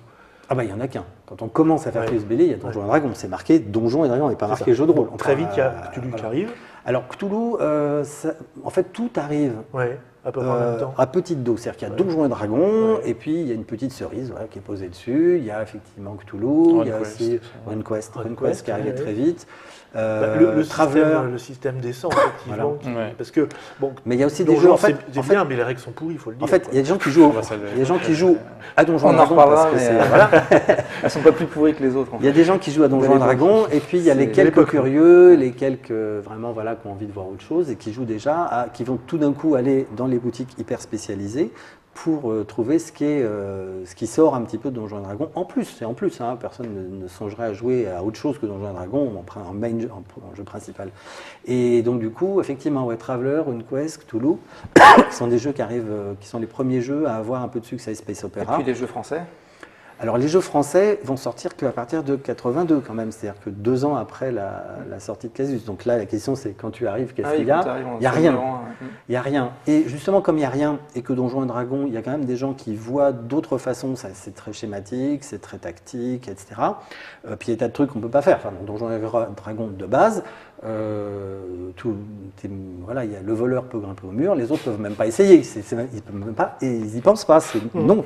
Ah bah il n'y en a qu'un. Quand on commence à faire Casus Belli, il y a Donjons et Dragons. C'est marqué Donjons et Dragons, et pas marqué jeu de rôle. Très vite, il y a Cthulhu qui arrive. Alors Cthulhu, en fait tout arrive à peu près en même temps. À petite dose. C'est-à-dire qu'il y a Donjons et Dragons, et puis il y a une petite cerise qui est posée dessus. Il y a effectivement Cthulhu, il y a aussi RunQuest qui arrivait très vite. Le système descend, effectivement. Parce que, mais il y a aussi des jeux. C'est bien, mais les règles sont pourries, il faut le dire. En fait, il y a des gens qui jouent, à Donjons et Dragons. Elles ne sont pas plus pourries que les autres. Il y a des gens qui jouent à Donjons et Dragons, et puis il y a les quelques curieux, les quelques vraiment qui ont envie de voir autre chose, et qui jouent déjà, qui vont tout d'un coup aller dans les boutiques hyper spécialisées pour trouver ce qui sort un petit peu de Donjons et Dragons. En plus, personne ne songerait à jouer à autre chose que Donjons et Dragons en jeu principal. Et donc du coup, effectivement, Traveler, RunQuest, Cthulhu, qui sont des jeux qui arrivent, qui sont les premiers jeux à avoir un peu de succès Space Opera. Et puis les jeux français. Alors les jeux français vont sortir qu'à partir de 82 quand même, c'est-à-dire que 2 ans après la sortie de Casus. Donc là la question c'est quand tu arrives, qu'est-ce qu'il y a? Il n'y a rien. Il n'y a rien. Et justement comme il n'y a rien et que Donjons et Dragons, il y a quand même des gens qui voient d'autres façons, c'est très schématique, c'est très tactique, etc. Puis il y a des tas de trucs qu'on ne peut pas faire. Enfin, Donjons et Dragons de base, il y a le voleur peut grimper au mur, les autres ne peuvent même pas essayer. Ils peuvent même pas, et ils n'y pensent pas. Non,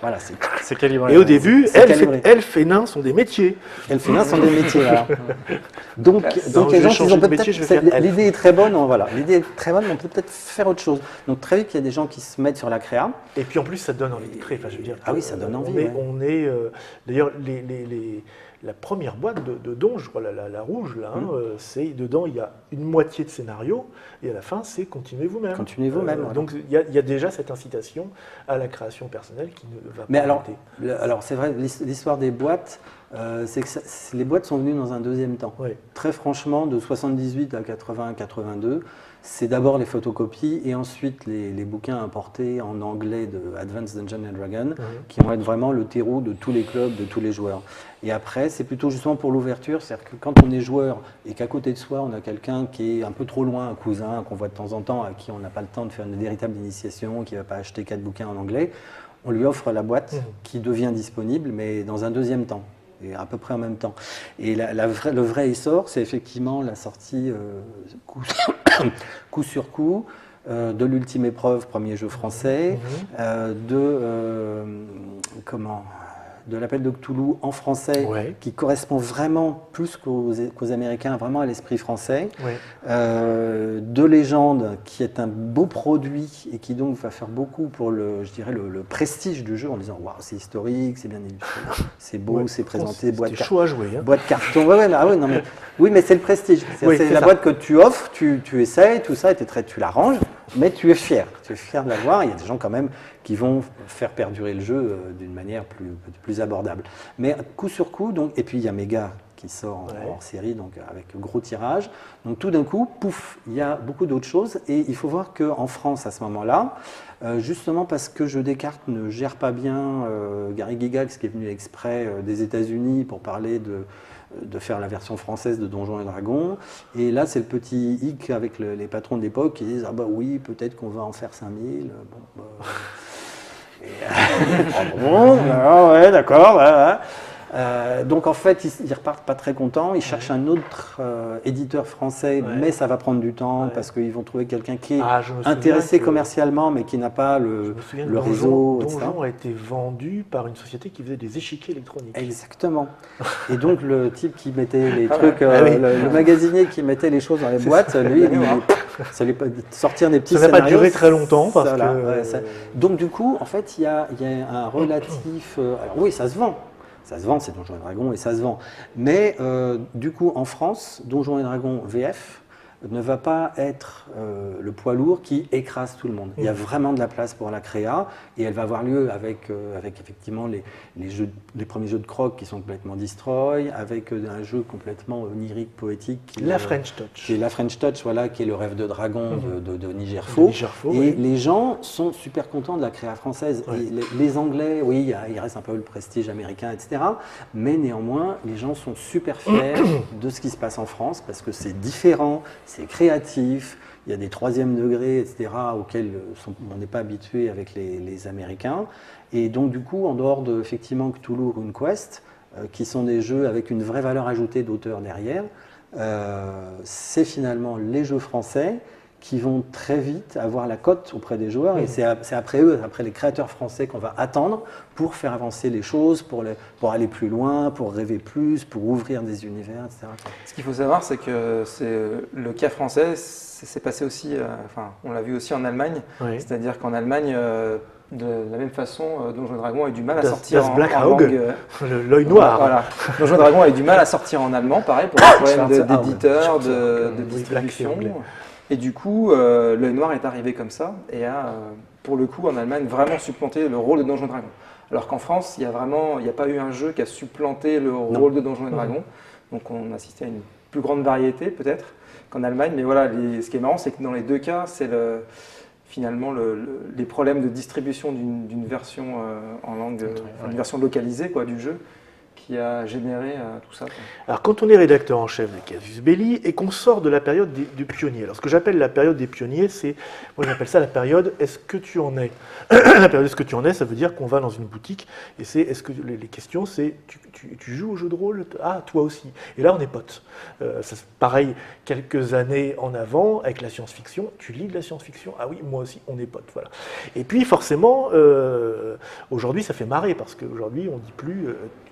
Voilà, C'est calibré. Et au début, c'est calibré. elfes et nains sont des métiers. elfes et nains sont des métiers. Alors. Donc Non, les je vais gens, changer ils ont de métier, je vais peut-être. faire elfe. L'idée est très bonne, voilà. L'idée est très bonne, mais on peut peut-être faire autre chose. Donc très vite, il y a des gens qui se mettent sur la créa. Et puis en plus, ça donne envie de créer. Enfin, je veux dire, Ah oui, ça donne envie, On est, ouais. on est, d'ailleurs, la première boîte de Don, je crois, la rouge, là, c'est dedans, il y a une moitié de scénario, et à la fin, c'est continuez vous-même. Continuez vous-même, voilà. Donc il y a déjà cette incitation à la création personnelle qui ne va Mais pas alors, arrêter. alors c'est vrai, l'histoire des boîtes, c'est que les boîtes sont venues dans un deuxième temps. Ouais. Très franchement, de 78 à 80-82, c'est d'abord les photocopies et ensuite les bouquins importés en anglais de Advanced Dungeons and Dragons qui vont être vraiment le terreau de tous les clubs, de tous les joueurs. Et après, c'est plutôt justement pour l'ouverture, c'est-à-dire que quand on est joueur et qu'à côté de soi, on a quelqu'un qui est un peu trop loin, un cousin qu'on voit de temps en temps, à qui on n'a pas le temps de faire une véritable initiation, qui ne va pas acheter 4 bouquins en anglais, on lui offre la boîte qui devient disponible, mais dans un deuxième temps. Et à peu près en même temps. Et le vrai essor, c'est effectivement la sortie coup sur coup de l'Ultime Épreuve, premier jeu français, de l'Appel de Cthulhu en français, qui correspond vraiment plus qu'aux Américains, vraiment à l'esprit français. De Légende, qui est un beau produit et qui donc va faire beaucoup pour le prestige du jeu, en disant waouh, c'est historique, c'est bien illustré, c'est beau, c'est présenté, C'était chaud à jouer. boîte carton. Oui, mais c'est le prestige. C'est la ça. boîte que tu offres, tu essayes, tout ça, et tu la ranges, mais tu es fier. Tu es fier de l'avoir. Il y a des gens quand même qui vont faire perdurer le jeu d'une manière plus abordable. Mais coup sur coup, donc, et puis il y a Méga qui sort en série, donc avec gros tirage. Donc tout d'un coup, pouf, il y a beaucoup d'autres choses. Et il faut voir qu'en France, à ce moment-là, justement parce que Jeux des cartes ne gère pas bien Gary Gygax, qui est venu exprès des États-Unis pour parler de faire la version française de Donjons et Dragons. Et là, c'est le petit hic avec les patrons de l'époque qui disent « Ah bah oui, peut-être qu'on va en faire 5000. » ouais, d'accord. Donc en fait, ils repartent pas très contents. Ils cherchent un autre éditeur français, mais ça va prendre du temps parce qu'ils vont trouver quelqu'un qui est intéressé commercialement, mais qui n'a pas le réseau, etc. Donjon a été vendu par une société qui faisait des échiquiers électroniques. Exactement. Et donc le type qui mettait les trucs, le magasinier qui mettait les choses dans les boîtes, lui, ça lui sortir des petits scénarios. Ça n'a pas duré très longtemps parce Donc du coup, en fait, il y a un relatif. Alors oui, ça se vend. Ça se vend, c'est Donjons et Dragons et ça se vend. Mais du coup, en France, Donjons et Dragons VF ne va pas être le poids lourd qui écrase tout le monde. Il y a vraiment de la place pour la créa et elle va avoir lieu avec effectivement les premiers jeux de Croc qui sont complètement destroy, avec un jeu complètement onirique, poétique. La French Touch. Qui est la French Touch, voilà, qui est le rêve de dragon de Nigerfo. Et les gens sont super contents de la créa française. Et les Anglais, oui, il reste un peu le prestige américain, etc. Mais néanmoins, les gens sont super fiers de ce qui se passe en France parce que c'est différent, c'est créatif, il y a des troisième degrés, etc., auxquels on n'est pas habitué avec les Américains. Et donc, du coup, en dehors de, effectivement, Cthulhu RuneQuest, qui sont des jeux avec une vraie valeur ajoutée d'auteur derrière, c'est finalement les jeux français qui vont très vite avoir la cote auprès des joueurs. Et c'est après eux, après les créateurs français qu'on va attendre pour faire avancer les choses, pour aller plus loin, pour rêver plus, pour ouvrir des univers, etc. Ce qu'il faut savoir, c'est que le cas français, c'est passé aussi, on l'a vu aussi en Allemagne. C'est-à-dire qu'en Allemagne, de la même façon, Donjons et Dragons a eu du mal à sortir en langue... L'œil noir. Voilà. Donjons et Dragons a eu du mal à sortir en allemand, pareil, pour des problèmes d'éditeur, de distribution. Et du coup, l'œil noir est arrivé comme ça et a, pour le coup, en Allemagne, vraiment supplanté le rôle de Donjons et Dragons. Alors qu'en France, il n'y a pas eu un jeu qui a supplanté le rôle de Donjons et Dragons. Donc on assistait à une plus grande variété peut-être qu'en Allemagne. Mais voilà, ce qui est marrant, c'est que dans les deux cas, c'est finalement les problèmes de distribution d'une version en langue, une version localisée du jeu, qui a généré tout ça, quoi. Alors, quand on est rédacteur en chef de Casus Belli et qu'on sort de la période des pionniers, alors ce que j'appelle la période des pionniers, moi j'appelle ça la période « est-ce que tu en es ?» La période « est-ce que tu en es ?» ça veut dire qu'on va dans une boutique et c'est est-ce que les questions c'est tu joues au jeu de rôle? Ah, toi aussi. Et là, on est potes. Pareil, quelques années en avant, avec la science-fiction, tu lis de la science-fiction? Ah oui, moi aussi, on est potes. Voilà. Et puis, forcément, aujourd'hui, ça fait marrer parce qu'aujourd'hui, on ne dit plus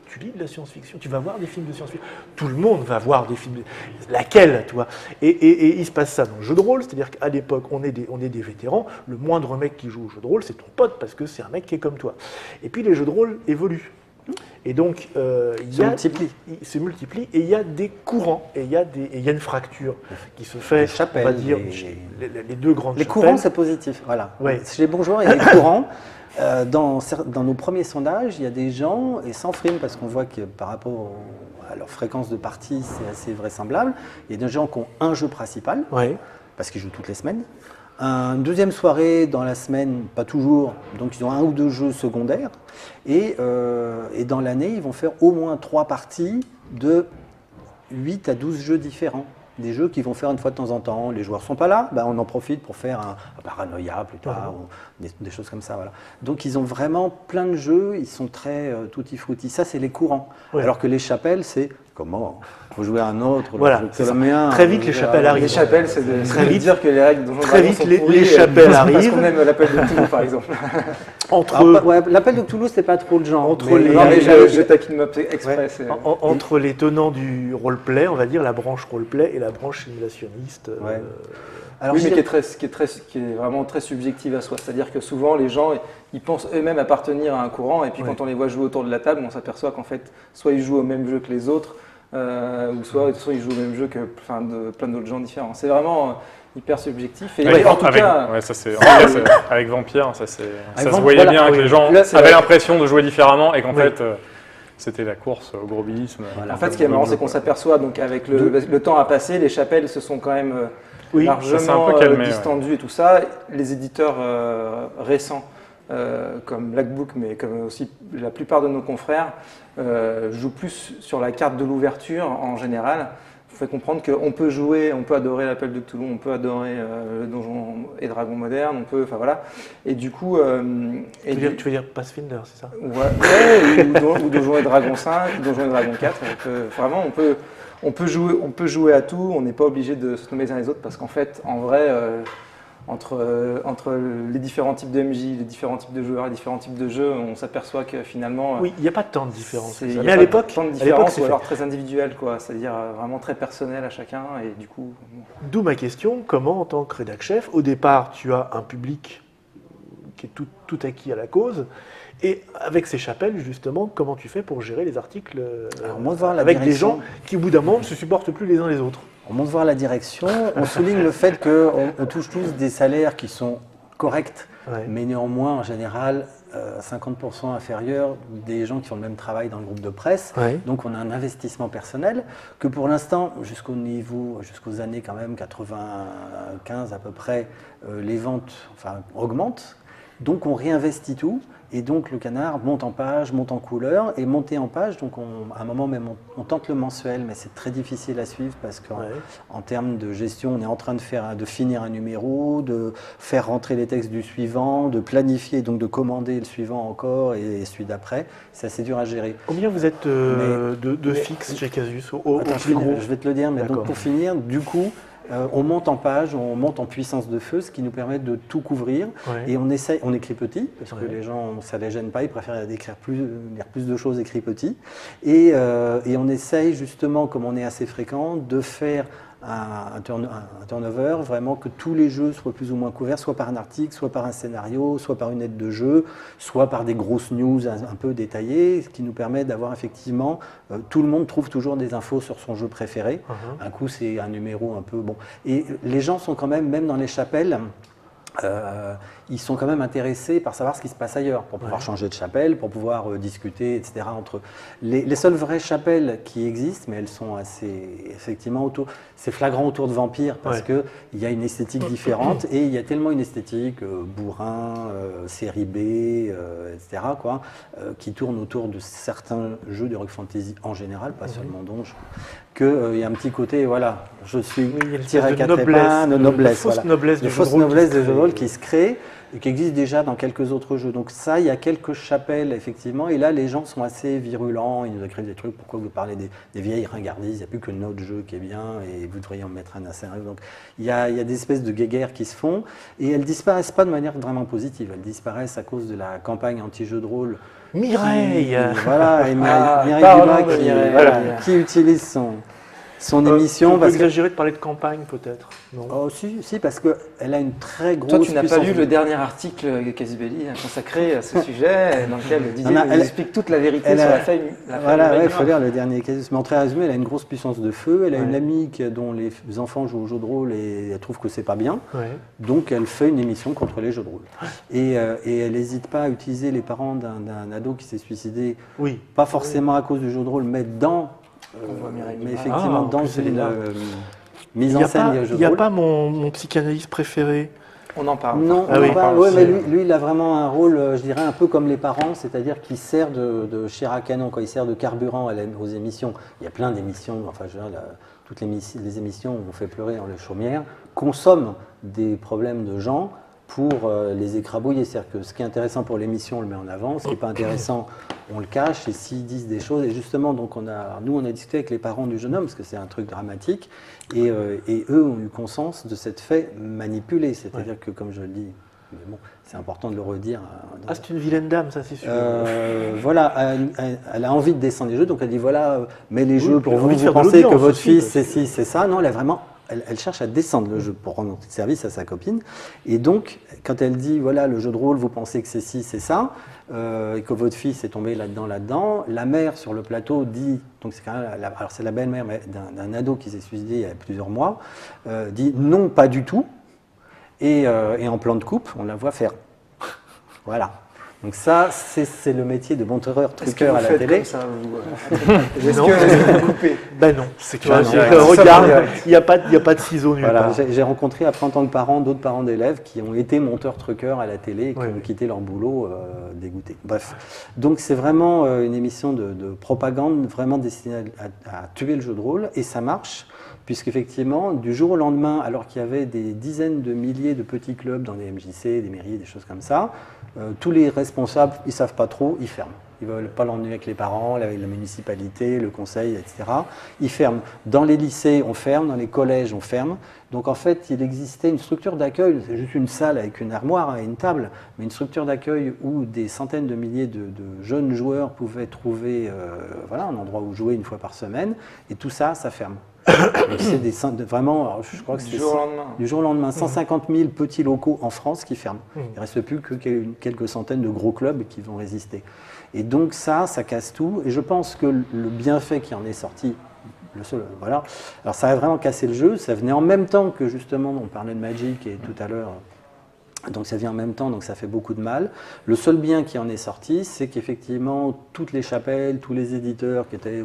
tu lis de la science-fiction, tu vas voir des films de science-fiction. Tout le monde va voir des films. Laquelle, toi? Et il se passe ça dans le jeu de rôle, c'est-à-dire qu'à l'époque, on est des vétérans. Le moindre mec qui joue au jeu de rôle, c'est ton pote parce que c'est un mec qui est comme toi. Et puis, les jeux de rôle évoluent. Et donc, il se multiplie et il y a des courants et il y a une fracture qui se fait, chapelles, on va dire, les deux grandes les chapelles. courants, c'est positif. Voilà. Ouais. Chez les bourgeois, il y a des courants. Dans nos premiers sondages, il y a des gens, et sans frime, parce qu'on voit que par rapport à leur fréquence de partie, c'est assez vraisemblable, il y a des gens qui ont un jeu principal, parce qu'ils jouent toutes les semaines. Une deuxième soirée dans la semaine, pas toujours, donc ils ont 1 ou 2 jeux secondaires. Et dans l'année, ils vont faire au moins 3 parties de 8 à 12 jeux différents. Des jeux qu'ils vont faire une fois de temps en temps. Les joueurs ne sont pas là, on en profite pour faire un Paranoia plus tard, ou des choses comme ça. Voilà. Donc ils ont vraiment plein de jeux, ils sont très tutti-frutti. Ça, c'est les courants. Alors que les chapelles, c'est comment? Il faut jouer à un autre. Voilà, très vite les chapelles arrivent. Les chapelles, c'est de dire que les règles dont très vite les chapelles arrivent. Parce qu'on aime l'appel de Cthulhu, par exemple. L'appel de Cthulhu, c'est pas trop le genre. Je taquine ma exprès. Entre les tenants du roleplay, on va dire la branche roleplay et la branche simulationniste. Alors, oui, mais qui est vraiment très subjective à soi. C'est-à-dire que souvent, les gens, ils pensent eux-mêmes appartenir à un courant, et puis quand on les voit jouer autour de la table, on s'aperçoit qu'en fait, soit ils jouent au même jeu que les autres, ou soit ils jouent au même jeu que plein d'autres gens différents. C'est vraiment hyper subjectif. Et en tout cas, avec Vampire, ça se voyait bien que les gens avaient l'impression de jouer différemment et qu'en fait, c'était la course au gros billisme. En fait, ce qui est marrant, c'est qu'on s'aperçoit, donc avec le temps à passer, les chapelles se sont quand même largement distendues et tout ça. Les éditeurs récents, comme Black Book, mais comme aussi la plupart de nos confrères, jouent plus sur la carte de l'ouverture en général. Il faut comprendre qu'on peut jouer, on peut adorer l'appel de Cthulhu, on peut adorer le Donjon et Dragon moderne, on peut, enfin voilà. Et du coup, tu veux dire Pathfinder, c'est ça? Ouais, ou Donjon et Dragon 5, Donjon et Dragon 4. Vraiment, on peut jouer à tout. On n'est pas obligé de se nommer les uns les autres parce qu'en fait, en vrai, entre les différents types de MJ, les différents types de joueurs, les différents types de jeux, on s'aperçoit que finalement... Oui, il n'y a pas tant de différence. Mais à l'époque, tant de différence, ou alors très individuel, quoi. C'est-à-dire vraiment très personnel à chacun. Et du coup... D'où ma question, comment en tant que rédac chef, au départ, tu as un public qui est tout acquis à la cause, et avec ces chapelles, justement, comment tu fais pour gérer les articles avec des gens qui, au bout d'un moment, ne se supportent plus les uns les autres? On monte voir la direction, on souligne le fait qu'on touche tous des salaires qui sont corrects, mais néanmoins, en général, 50% inférieurs des gens qui font le même travail dans le groupe de presse. Donc on a un investissement personnel que pour l'instant, jusqu'aux années quand même 95 à peu près, les ventes augmentent. Donc on réinvestit tout. Et donc le canard monte en page, monte en couleur, et monter en page, donc à un moment même on tente le mensuel, mais c'est très difficile à suivre parce qu'en termes de gestion, on est en train de finir un numéro, de faire rentrer les textes du suivant, de planifier, donc de commander le suivant encore et celui d'après. C'est assez dur à gérer. Combien vous êtes de fixe chez Casus je vais te le dire, mais donc pour finir, du coup, on monte en page, on monte en puissance de feu, ce qui nous permet de tout couvrir. Et on écrit petit, parce que les gens, ça ne les gêne pas, ils préfèrent lire plus de choses écrit petit. Et on essaye justement, comme on est assez fréquent, de faire un turnover, vraiment que tous les jeux soient plus ou moins couverts, soit par un article, soit par un scénario, soit par une aide de jeu, soit par des grosses news un peu détaillées, ce qui nous permet d'avoir effectivement, tout le monde trouve toujours des infos sur son jeu préféré. Un coup, c'est un numéro un peu bon. Et les gens sont quand même dans les chapelles, ils sont quand même intéressés par savoir ce qui se passe ailleurs, pour pouvoir changer de chapelle, pour pouvoir discuter, etc. entre eux. Les seules vraies chapelles qui existent, mais elles sont assez, effectivement, c'est flagrant autour de Vampire, parce qu'il y a une esthétique différente, et il y a tellement une esthétique bourrin, série B, etc., qui tourne autour de certains jeux de Rock Fantasy en général, pas seulement Donjon, qu'il y a un petit côté, voilà, je suis tiré à quatre épingles, de noblesse, fausse noblesse de fausse noblesse de jeu de rôle qui se crée et qui existe déjà dans quelques autres jeux. Donc ça, il y a quelques chapelles, effectivement, et là, les gens sont assez virulents, ils nous écrivent des trucs, pourquoi vous parlez des vieilles ringardises, il n'y a plus que notre jeu qui est bien, et vous devriez en mettre un assez sérieux. Donc il y a des espèces de guéguerres qui se font, et elles ne disparaissent pas de manière vraiment positive, elles disparaissent à cause de la campagne anti-jeu de rôle. Mireille Voilà, et Mireille qui utilise son émission. On peut exagérer de parler de campagne, peut-être. Oh, si, parce qu'elle a une très grosse. Toi, tu n'as pas lu le dernier article Casus Belli consacré à ce sujet, dans lequel Didier explique toute la vérité sur la famille. Voilà, il faut lire le dernier Casus. Mais en très résumé, elle a une grosse puissance de feu. Elle a une amie dont les enfants jouent au jeu de rôle et elle trouve que c'est pas bien. Donc, elle fait une émission contre les jeux de rôle. Et elle n'hésite pas à utiliser les parents d'un ado qui s'est suicidé, pas forcément à cause du jeu de rôle, mais mais effectivement, dans une mise en scène du jeu de rôle. Il n'y a pas mon psychanalyste préféré. On en parle. Non, on en parle. Mais lui, il a vraiment un rôle, je dirais, un peu comme les parents, c'est-à-dire qu'il sert de chair à canon, quand il sert de carburant aux émissions. Il y a plein d'émissions, enfin, je veux dire, toutes les émissions où on fait pleurer dans les chaumières consomment des problèmes de gens pour les écrabouiller. C'est-à-dire que ce qui est intéressant pour l'émission, on le met en avant, ce qui n'est pas intéressant, on le cache, et s'ils disent des choses, et justement, donc on a discuté avec les parents du jeune homme, parce que c'est un truc dramatique, et eux ont eu conscience de cette fait manipulé, c'est-à-dire que, comme je le dis, mais bon, c'est important de le redire. C'est une vilaine dame, ça c'est sûr. Voilà, elle a envie de descendre les jeux, donc elle dit voilà, mais les jeux pour vous pensez que votre fils c'est ci, c'est ça, non, elle a vraiment... Elle cherche à descendre le jeu pour rendre service à sa copine. Et donc, quand elle dit, voilà, le jeu de rôle, vous pensez que c'est ci, c'est ça, et que votre fils est tombé là-dedans, la mère sur le plateau dit, donc c'est quand même, alors c'est la belle-mère d'un ado qui s'est suicidé il y a plusieurs mois, dit non, pas du tout. Et en plan de coupe, on la voit faire. Voilà. Donc ça, c'est le métier de monteur truqueur à la télé. Est-ce que vous coupez ? Ben non, c'est que regarde, il n'y a pas de ciseaux nulle part. J'ai rencontré après en tant que parent d'autres parents d'élèves qui ont été monteurs truqueurs à la télé et qui ont quitté leur boulot dégoûtés. Bref, donc c'est vraiment une émission de propagande vraiment destinée à tuer le jeu de rôle et ça marche. Puisqu'effectivement, du jour au lendemain, alors qu'il y avait des dizaines de milliers de petits clubs dans des MJC, des mairies, des choses comme ça, tous les responsables, ils ne savent pas trop, ils ferment. Ils ne veulent pas l'emmener avec les parents, la municipalité, le conseil, etc. Ils ferment. Dans les lycées, on ferme. Dans les collèges, on ferme. Donc en fait, il existait une structure d'accueil, c'est juste une salle avec une armoire et une table, mais une structure d'accueil où des centaines de milliers de jeunes joueurs pouvaient trouver un endroit où jouer une fois par semaine. Et tout ça, ça ferme. C'est vraiment, alors, je crois que c'est du jour au lendemain, 150 000 petits locaux en France qui ferment. Il ne reste plus que quelques centaines de gros clubs qui vont résister. Et donc ça casse tout. Et je pense que le bienfait qui en est sorti, le seul, voilà. Alors ça a vraiment cassé le jeu. Ça venait en même temps que justement, on parlait de Magic et tout à l'heure. Donc ça vient en même temps, donc ça fait beaucoup de mal. Le seul bien qui en est sorti, c'est qu'effectivement, toutes les chapelles, tous les éditeurs qui étaient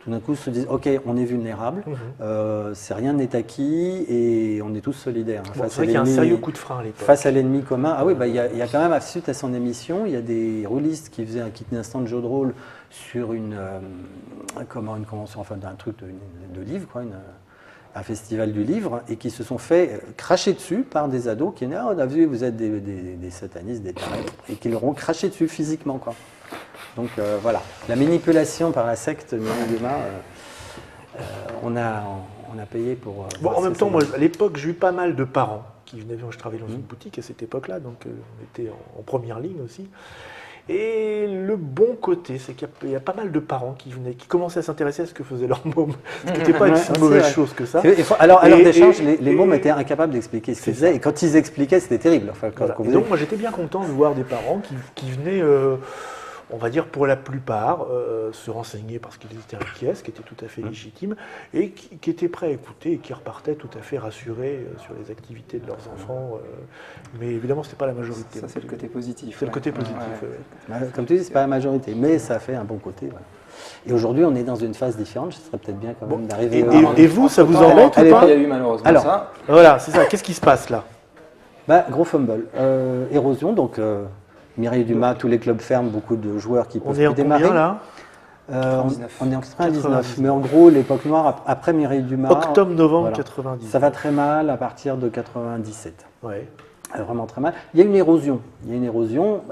tout d'un coup se disent « Ok, on est vulnérable, rien n'est acquis et on est tous solidaires. » C'est vrai qu'il y a un sérieux coup de frein à l'époque. Face à l'ennemi commun. Ah oui, il y a quand même, suite à son émission, il y a des rôlistes qui faisaient un instant de jeu de rôle sur une convention, enfin un truc de livre, quoi, un festival du livre, et qui se sont fait cracher dessus par des ados qui disaient « on a vu, vous êtes des satanistes, des tarés », et qui leur ont craché dessus physiquement, quoi. Donc voilà, la manipulation par la secte Mireille, on a payé pour... en même temps, moi, à l'époque, j'ai eu pas mal de parents qui venaient, je travaillais dans une boutique à cette époque-là, donc on était en première ligne aussi. Et le bon côté, c'est qu'il y a pas mal de parents qui venaient, qui commençaient à s'intéresser à ce que faisait leur môme, ce qui n'était pas une si mauvaise chose que ça. Alors, à l'heure d'échange, les mômes étaient incapables d'expliquer ce qu'ils faisaient, et quand ils expliquaient, c'était terrible. Enfin, et donc, moi, j'étais bien content de voir des parents qui venaient... on va dire pour la plupart, se renseignaient parce qu'ils étaient inquiets, ce qui était tout à fait légitime, et qui étaient prêts à écouter et qui repartaient tout à fait rassurés sur les activités de leurs enfants. Mais évidemment, ce n'était pas la majorité. Ça, c'est le côté positif. C'est le côté positif. Comme tu dis, ce n'est pas la majorité, mais ça fait un bon côté. Voilà. Et aujourd'hui, on est dans une phase différente. Ce serait peut-être bien quand même d'arriver. Et vous, ça vous embête ou pas? Il y a eu malheureusement ça. Voilà, c'est ça. Qu'est-ce qui se passe là? Gros fumble. Érosion, donc Mireille Dumas, tous les clubs ferment, beaucoup de joueurs qui peuvent plus démarrer. On est en combien là? On est en 99. Mais en gros, l'époque noire, après Mireille Dumas. Octobre-novembre 90. Ça va très mal à partir de 97. Ouais. Vraiment très mal. Il y a une érosion.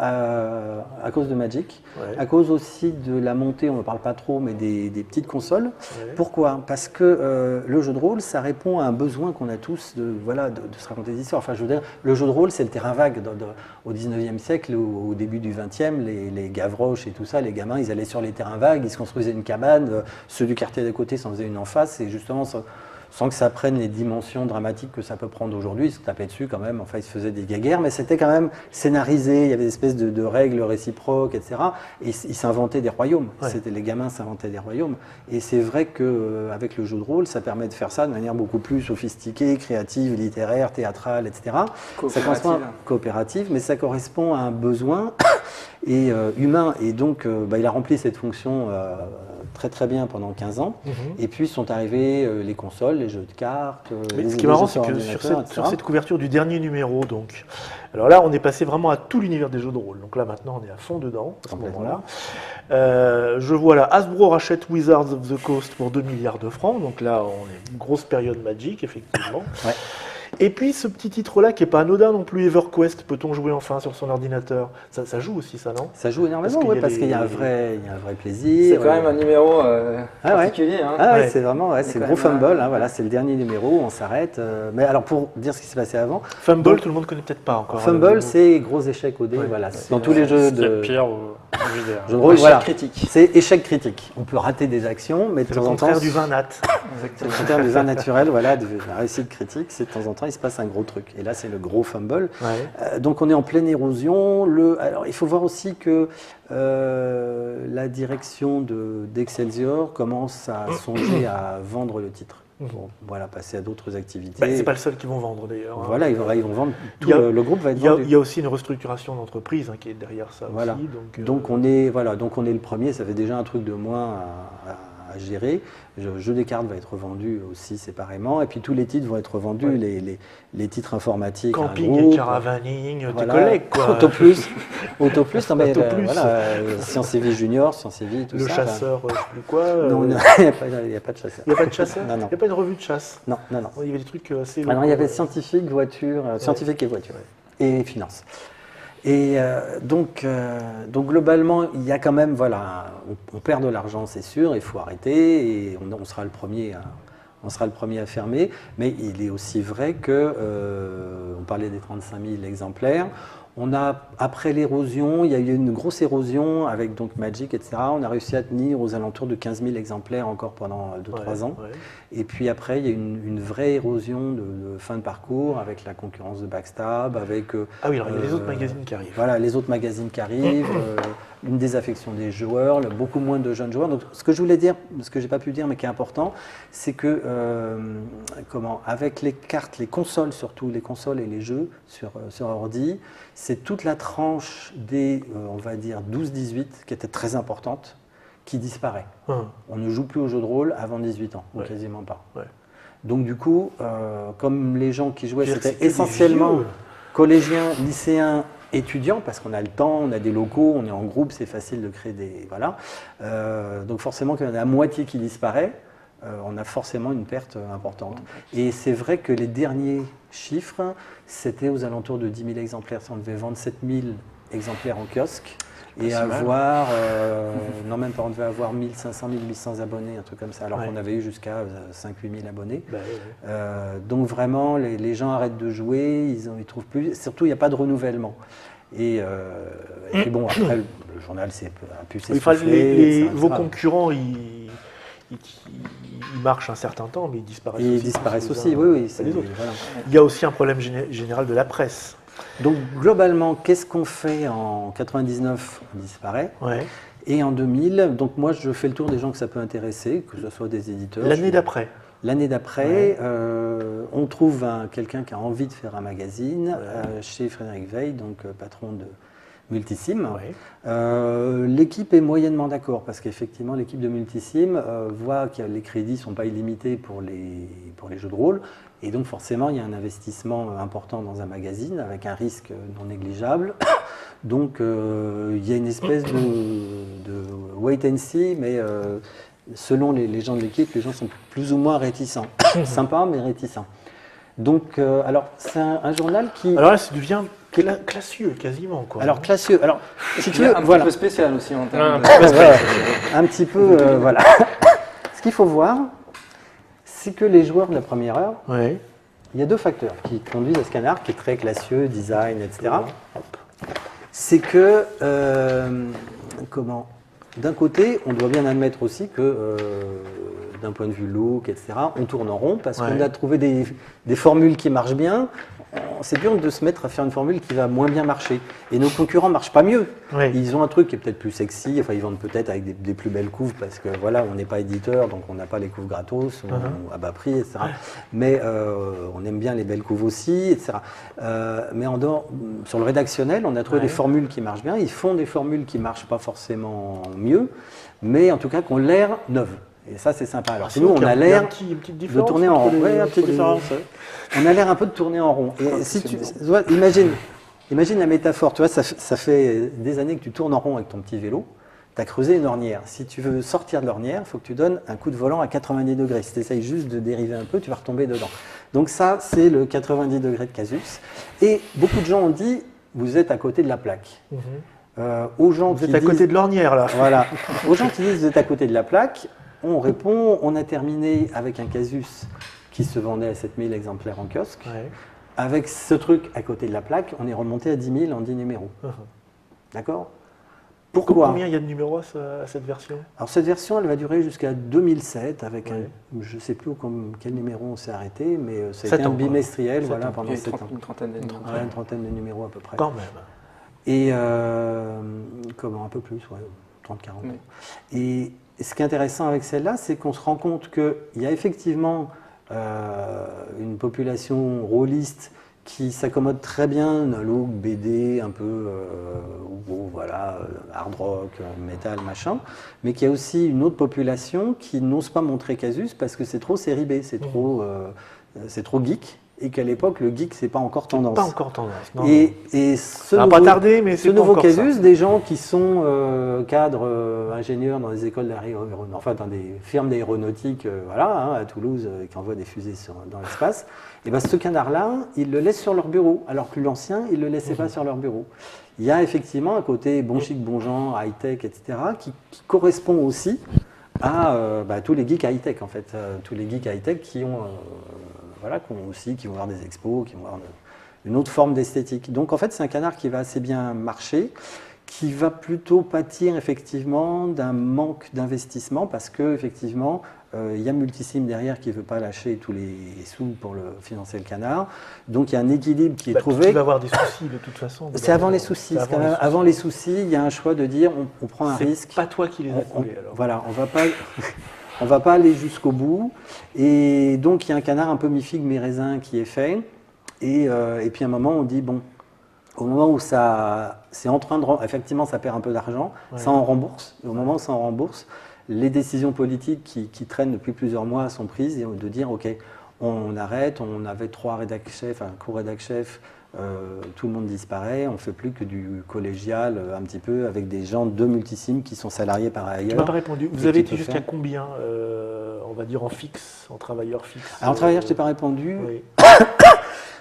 À cause de Magic, à cause aussi de la montée, on ne parle pas trop, mais des petites consoles. Ouais. Pourquoi? Parce que le jeu de rôle, ça répond à un besoin qu'on a tous de se raconter des histoires. Enfin, je veux dire, le jeu de rôle, c'est le terrain vague. Au 19e siècle, au début du 20e, les Gavroche et tout ça, les gamins, ils allaient sur les terrains vagues, ils se construisaient une cabane, ceux du quartier d'à côté s'en faisaient une en face, et justement, sans que ça prenne les dimensions dramatiques que ça peut prendre aujourd'hui, ils se tapaient dessus quand même, enfin ils se faisaient des guéguerres, mais c'était quand même scénarisé, il y avait des espèces de règles réciproques, etc. Et ils s'inventaient des royaumes, les gamins s'inventaient des royaumes. Et c'est vrai qu'avec le jeu de rôle, ça permet de faire ça de manière beaucoup plus sophistiquée, créative, littéraire, théâtrale, etc. Coopérative, mais ça correspond à un besoin et humain. Et donc il a rempli cette fonction très très bien pendant 15 ans. Et puis sont arrivés les consoles, les jeux de cartes. Mais ce qui est marrant, c'est que sur cette couverture du dernier numéro, donc, alors là, on est passé vraiment à tout l'univers des jeux de rôle. Donc là, maintenant, on est à fond dedans, à ce moment-là. Je vois là, Hasbro rachète Wizards of the Coast pour 2 milliards de francs. Donc là, on est une grosse période Magic, effectivement. Et puis ce petit titre-là, qui n'est pas anodin non plus, EverQuest, peut-on jouer enfin sur son ordinateur? Ça joue aussi, ça, non? Ça joue énormément, parce qu'il y a un vrai plaisir. C'est quand même un numéro particulier. C'est vraiment c'est le gros fumble, c'est le dernier numéro, on s'arrête. Mais alors, pour dire ce qui s'est passé avant... Fumble, tout le monde ne connaît peut-être pas encore. Fumble, c'est gros échec au dé, dans tous les jeux de... pire jeu de rôle, échec critique. C'est échec critique. On peut rater des actions, mais de temps en temps... C'est le contraire du vin nat. C'est le contraire du vin naturel, de la réussite critique, c'est de temps en temps, il se passe un gros truc. Et là, c'est le gros fumble. Donc, on est en pleine érosion. Alors, il faut voir aussi que la direction d'Excelsior commence à songer à vendre le titre. Pour passer à d'autres activités. C'est pas le seul qui vont vendre d'ailleurs. Voilà, ils vont vendre. Le groupe va être vendu. Il y a aussi une restructuration d'entreprise qui est derrière ça aussi. Donc on est le premier. Ça fait déjà un truc de moins à gérer. Le jeu des cartes va être vendu aussi séparément, et puis tous les titres vont être vendus, les titres informatiques, camping et caravaning, tes collègues quoi. Autoplus, Science et Vie Junior, Science et Vie, tout ça. Le chasseur, je sais plus quoi. Non, il n'y a pas de chasseur. Il n'y a pas de chasseur. Non. Il n'y a pas une revue de chasse. Non. Il y avait des trucs assez. Alors il y avait scientifique, voiture, scientifique et voiture, et finance. Et donc globalement, il y a quand même, on perd de l'argent, c'est sûr, il faut arrêter, et on sera le premier à fermer. Mais il est aussi vrai que, on parlait des 35 000 exemplaires, après l'érosion, il y a eu une grosse érosion avec donc Magic, etc. On a réussi à tenir aux alentours de 15 000 exemplaires encore pendant 2-3 ans. Et puis après, il y a eu une vraie érosion de fin de parcours avec la concurrence de Backstab, avec... il y a les autres magazines qui arrivent. Voilà, les autres magazines qui arrivent, une désaffection des joueurs, beaucoup moins de jeunes joueurs. Donc ce que je voulais dire, ce que je n'ai pas pu dire mais qui est important, c'est que avec les cartes, les consoles surtout, les consoles et les jeux sur ordi, c'est toute la tranche des, on va dire, 12-18 qui était très importante, qui disparaît. On ne joue plus au jeu de rôle avant 18 ans, ou quasiment pas. Donc du coup, comme les gens qui jouaient, c'était essentiellement collégiens, lycéens, étudiants, parce qu'on a le temps, on a des locaux, on est en groupe, c'est facile de créer des... Voilà. Donc forcément, quand il y en a la moitié qui disparaît, on a forcément une perte importante. Et c'est vrai que les derniers chiffres, c'était aux alentours de 10 000 exemplaires. On devait vendre 7 000 exemplaires en kiosque et avoir, non même pas, on devait avoir 1500, 1800 abonnés, un truc comme ça, alors qu'on avait eu jusqu'à 5-8 000 abonnés. Donc vraiment, les gens arrêtent de jouer, ils trouvent plus, surtout il n'y a pas de renouvellement. Et puis bon, après, le journal a pu s'essouffler. Vos concurrents, ils marchent un certain temps, mais ils disparaissent aussi. Ils disparaissent aussi, oui. Il y a aussi un problème général de la presse. Donc globalement, qu'est-ce qu'on fait en 99? On disparaît. Ouais. Et en 2000, donc moi je fais le tour des gens que ça peut intéresser, que ce soit des éditeurs. L'année d'après. L'année d'après, on trouve quelqu'un qui a envie de faire un magazine chez Frédéric Veil, donc patron de Multisim. Ouais. L'équipe est moyennement d'accord parce qu'effectivement l'équipe de Multisim voit que les crédits ne sont pas illimités pour les jeux de rôle et donc forcément il y a un investissement important dans un magazine avec un risque non négligeable. Donc il y a une espèce de wait and see, mais selon les gens de l'équipe, les gens sont plus ou moins réticents. Sympa, mais réticents. Donc, alors, c'est un journal qui... Alors là, ça devient classieux, quasiment, quoi. Alors, classieux. Alors, si tu Il y veux, a un voilà. petit peu spécial aussi en termes de... Un petit peu, voilà. Ce qu'il faut voir, c'est que les joueurs de la première heure, Ouais. il y a deux facteurs qui conduisent à ce canard, qui est très classieux, design, etc. C'est que, d'un côté, on doit bien admettre aussi que, d'un point de vue look, etc., on tourne en rond parce qu'on a trouvé des formules qui marchent bien. C'est dur de se mettre à faire une formule qui va moins bien marcher. Et nos concurrents ne marchent pas mieux. Ouais. Ils ont un truc qui est peut-être plus sexy, enfin ils vendent peut-être avec des plus belles couves parce que voilà, on n'est pas éditeur, donc on n'a pas les couves gratos ou à bas prix, etc. Mais on aime bien les belles couves aussi, etc. Mais en dehors, sur le rédactionnel, on a trouvé des formules qui marchent bien. Ils font des formules qui ne marchent pas forcément mieux, mais en tout cas qui ont l'air neuves. Et ça, c'est sympa. Alors que nous, on a l'air de tourner en rond. Oui, une petite différence. On a l'air un peu de tourner en rond. Et si tu imagine la métaphore. Tu vois, ça fait des années que tu tournes en rond avec ton petit vélo. Tu as creusé une ornière. Si tu veux sortir de l'ornière, il faut que tu donnes un coup de volant à 90 degrés. Si tu essayes juste de dériver un peu, tu vas retomber dedans. Donc ça, c'est le 90 degrés de Casus. Et beaucoup de gens ont dit, vous êtes à côté de la plaque. Aux gens vous êtes à côté de l'ornière, là. Voilà. Aux gens qui disent, vous êtes à côté de la plaque, on répond, on a terminé avec un Casus qui se vendait à 7000 exemplaires en kiosque. Ouais. Avec ce truc à côté de la plaque, on est remonté à 10 000 en 10 numéros. D'accord? Pourquoi? Combien il y a de numéros à cette version? Alors cette version, elle va durer jusqu'à 2007 avec je ne sais plus quel numéro on s'est arrêté, mais c'était un bimestriel voilà, pendant 7 ans. Une trentaine de numéros à peu près. Quand même. Et comment un peu plus, 30-40 ans. Et ce qui est intéressant avec celle-là, c'est qu'on se rend compte qu'il y a effectivement une population rôliste qui s'accommode très bien d'un look BD un peu voilà, hard rock, metal, machin, mais qu'il y a aussi une autre population qui n'ose pas montrer Casus parce que c'est trop série B, c'est trop geek. Et qu'à l'époque, le geek, c'est pas encore tendance. Pas encore tendance, non. Et ce ça va pas tarder, mais c'est ce pas nouveau encore Casus, ça. des gens qui sont cadres, ingénieurs dans des écoles enfin dans des firmes d'aéronautique, voilà, à Toulouse, qui envoient des fusées dans l'espace, et ben ce canard-là, ils le laissent sur leur bureau, alors que l'ancien, ils le laissaient pas sur leur bureau. Il y a effectivement un côté bon chic, bon genre, high-tech, etc., qui correspond aussi à tous les geeks high-tech, en fait, tous les geeks high-tech qui ont qui vont voir des expos, qui vont voir une autre forme d'esthétique. Donc en fait, c'est un canard qui va assez bien marcher, qui va plutôt pâtir effectivement d'un manque d'investissement parce que effectivement, il y a Multisim derrière qui ne veut pas lâcher tous les sous pour financer le canard. Donc il y a un équilibre qui est trouvé. Il va avoir des soucis de toute façon. C'est avant les soucis. Avant les soucis, il y a un choix de dire on prend un risque. C'est pas toi qui les as coulés alors. Voilà, on va pas. On ne va pas aller jusqu'au bout. Et donc, il y a un canard un peu mi-figue, mi-raisin qui est fait. Et puis, à un moment, on dit, bon, au moment où c'est en train de... Effectivement, ça perd un peu d'argent. Ça en rembourse. Et au moment où ça en rembourse, les décisions politiques qui traînent depuis plusieurs mois sont prises. Et de dire, OK, on arrête. On avait 3 rédac-chefs, un co-rédac-chef. Tout le monde disparaît, on ne fait plus que du collégial un petit peu avec des gens de Multisim qui sont salariés par ailleurs. Tu m'as pas répondu. Vous avez été jusqu'à combien, on va dire en fixe, en travailleur fixe? Alors en travailleur, je t'ai pas répondu. Oui.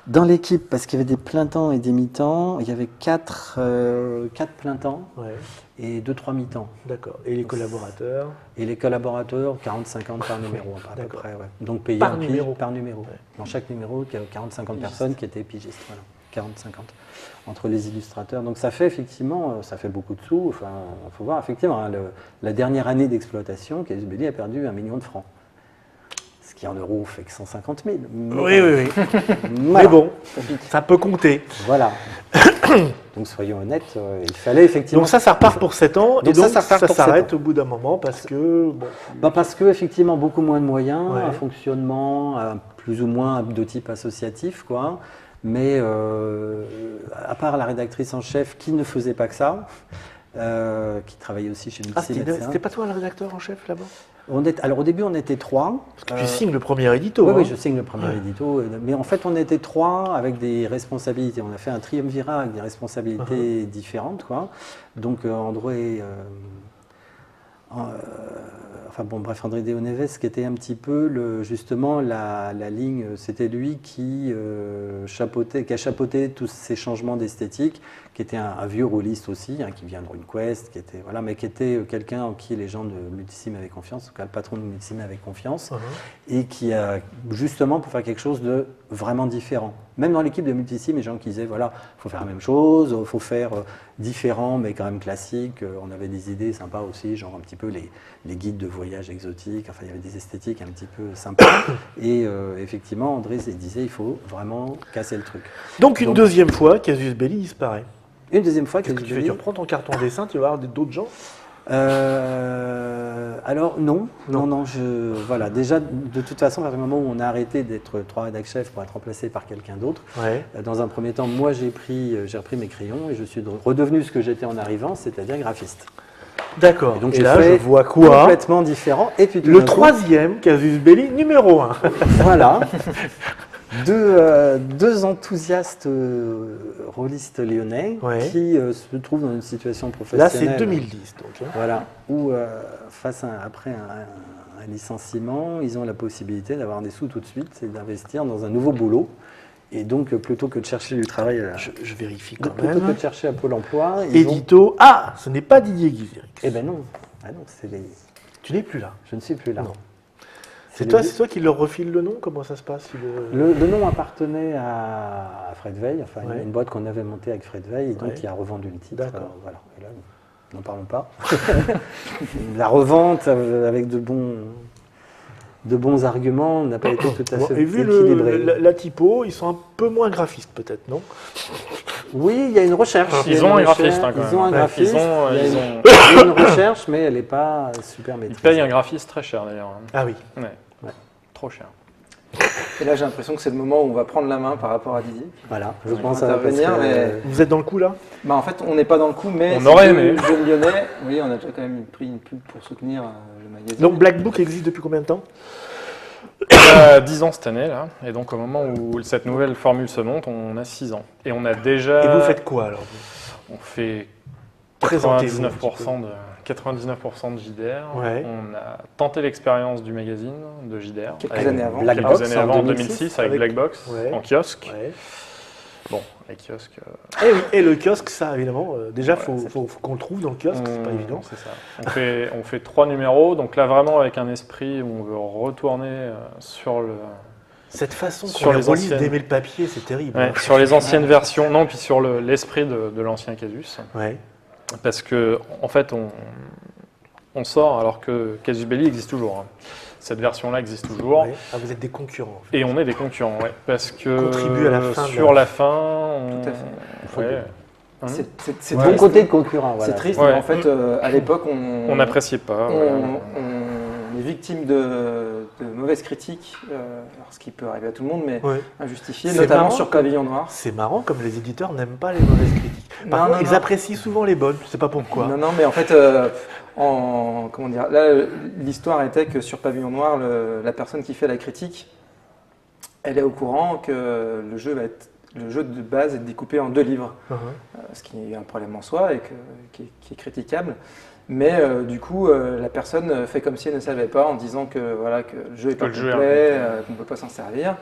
Dans l'équipe, parce qu'il y avait des plein temps et des mi-temps, il y avait 4 plein temps et 2-3 mi-temps. D'accord. Et les collaborateurs? Et les collaborateurs, 40-50 par numéro à peu près. Ouais. Donc payés par numéro. Par numéro. Ouais. Dans chaque numéro, il y avait 40-50 personnes qui étaient pigistes. Voilà. 40-50 entre les illustrateurs. Donc ça fait effectivement, ça fait beaucoup de sous. Enfin, il faut voir effectivement, la dernière année d'exploitation, Casus Belli a perdu 1 million de francs. Ce Ce qui en euros fait que 150 000. Oui. Voilà. Mais bon, ça peut compter. Voilà. Donc soyons honnêtes, il fallait effectivement... Donc ça repart pour 7 ans, Donc et donc ça s'arrête au bout d'un moment parce que... Bon, parce que effectivement beaucoup moins de moyens, Ouais. un fonctionnement plus ou moins de type associatif, quoi. Mais à part la rédactrice en chef qui ne faisait pas que ça, qui travaillait aussi chez Multisim, c'était pas toi le rédacteur en chef là-bas? Alors au début on était 3. Parce que tu signes le premier édito. Oui, je signe le premier édito. Mais en fait, on était 3 avec des responsabilités. On a fait un triumvirat avec des responsabilités différentes, quoi. Donc André, André Deoneves, qui était un petit peu justement la ligne, c'était lui qui a chapeauté tous ces changements d'esthétique, qui était un vieux rôliste aussi, qui vient de RuneQuest, mais qui était quelqu'un en qui les gens de Multisim avaient confiance, en tout cas le patron de Multisim avait confiance, et qui a justement pour faire quelque chose de vraiment différent. Même dans l'équipe de Multisim, les gens qui disaient voilà, il faut faire la même chose, il faut faire différent mais quand même classique. On avait des idées sympas aussi, genre un petit peu les guides de voyage exotiques, enfin il y avait des esthétiques un petit peu sympas. Et effectivement, André disait il faut vraiment casser le truc. Donc une deuxième fois, Casus Belli disparaît. Une deuxième fois, qu'est-ce que tu fais? Tu reprends ton carton dessin, tu vas voir d'autres gens? Alors non. Voilà. Déjà, de toute façon, à partir du moment où on a arrêté d'être 3 rédac chefs pour être remplacé par quelqu'un d'autre, dans un premier temps, moi j'ai repris mes crayons et je suis redevenu ce que j'étais en arrivant, c'est-à-dire graphiste. D'accord. Et donc et là, je vois complètement différent. Et puis le troisième Casus Belli numéro 1. Voilà. Deux enthousiastes rôlistes lyonnais qui se trouvent dans une situation professionnelle. Là, c'est 2010. Donc, Voilà, où après un licenciement, ils ont la possibilité d'avoir des sous tout de suite et d'investir dans un nouveau boulot. Et donc, plutôt que de chercher du travail, je vérifie quand plutôt même. que de chercher à Pôle emploi, édito. Ce n'est pas Didier Guizérix. Eh ben non, c'est les. Tu n'es plus là. Je ne suis plus là. Non. C'est toi qui leur refile le nom? Comment ça se passe? Le nom appartenait à Fred Veil, il y a une boîte qu'on avait montée avec Fred Veil, et donc qui a revendu le titre. Voilà. Et là, n'en parlons pas. La revente avec de bons arguments n'a pas été tout à fait et vu équilibrée. La typo, ils sont un peu moins graphistes peut-être, non? Oui, il y a une recherche. Ils ont un graphiste quand même. Ils ont un graphiste. Il y a une recherche, mais elle n'est pas super maîtrisée. Ils payent un graphiste très cher d'ailleurs. Ah oui. Ouais. Trop cher. Et là, j'ai l'impression que c'est le moment où on va prendre la main par rapport à Didier. Voilà, je pense à intervenir. Vous êtes dans le coup là? En fait, on n'est pas dans le coup, mais on aurait aimé. Jeunes Lyonnais, oui, on a déjà quand même pris une pub pour soutenir le magazine. Donc Black Book existe depuis combien de temps? Il y a 10 ans cette année là, et donc au moment où cette nouvelle formule se monte, on a 6 ans. Et on a déjà. Et vous faites quoi alors? On fait 99% de JDR. Ouais. On a tenté l'expérience du magazine de JDR. Quelques années avant. Quelques années avant, en 2006, avec Black Box, en kiosque. Ouais. Bon, les kiosques. Et le kiosque, ça évidemment, déjà faut qu'on le trouve dans le kiosque, c'est pas évident. C'est ça. On fait 3 numéros, donc là vraiment avec un esprit où on veut retourner sur le. Cette façon sur les anciennes d'aimer le papier, c'est terrible. Ouais, sur les anciennes versions, non, puis sur l'esprit de l'ancien Casus. Ouais. Parce que en fait, on sort alors que Casus Belli existe toujours. Hein. Cette version-là existe toujours. Ouais. Ah, vous êtes des concurrents. En fait. Et on est des concurrents, ouais, parce que contribue à la fin sur la fin, Tout à fait. Ouais. C'est bon côté de concurrent. Voilà. C'est triste, Ouais. mais en fait, à l'époque, on n'appréciait pas. On est victime de mauvaises critiques, alors ce qui peut arriver à tout le monde, mais injustifiées, notamment marrant, sur Pavillon Noir. C'est marrant, comme les éditeurs n'aiment pas les mauvaises critiques. Par contre, ils apprécient souvent les bonnes, je ne sais pas pourquoi. Non, mais en fait, comment dire, là, l'histoire était que sur Pavillon Noir, la personne qui fait la critique, elle est au courant que le jeu de base est découpé en 2 livres, ce qui est un problème en soi et qui est critiquable. Mais du coup, la personne fait comme si elle ne savait pas en disant que le jeu est pas complet, qu'on ne peut pas s'en servir.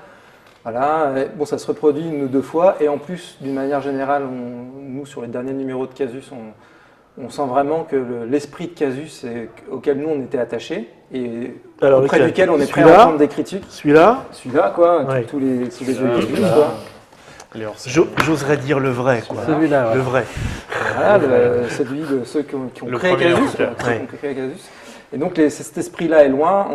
Voilà. Bon, ça se reproduit 1 ou 2 fois, et en plus, d'une manière générale, nous sur les derniers numéros de Casus, on sent vraiment que l'esprit de Casus auquel nous on était attachés et auprès duquel on est prêt à entendre des critiques. Celui-là, quoi, tous les jeux de Casus, quoi. J'oserais dire le vrai, quoi. Celui-là, le vrai. Voilà, celui de ceux qui ont créé Casus, Et donc cet esprit-là est loin,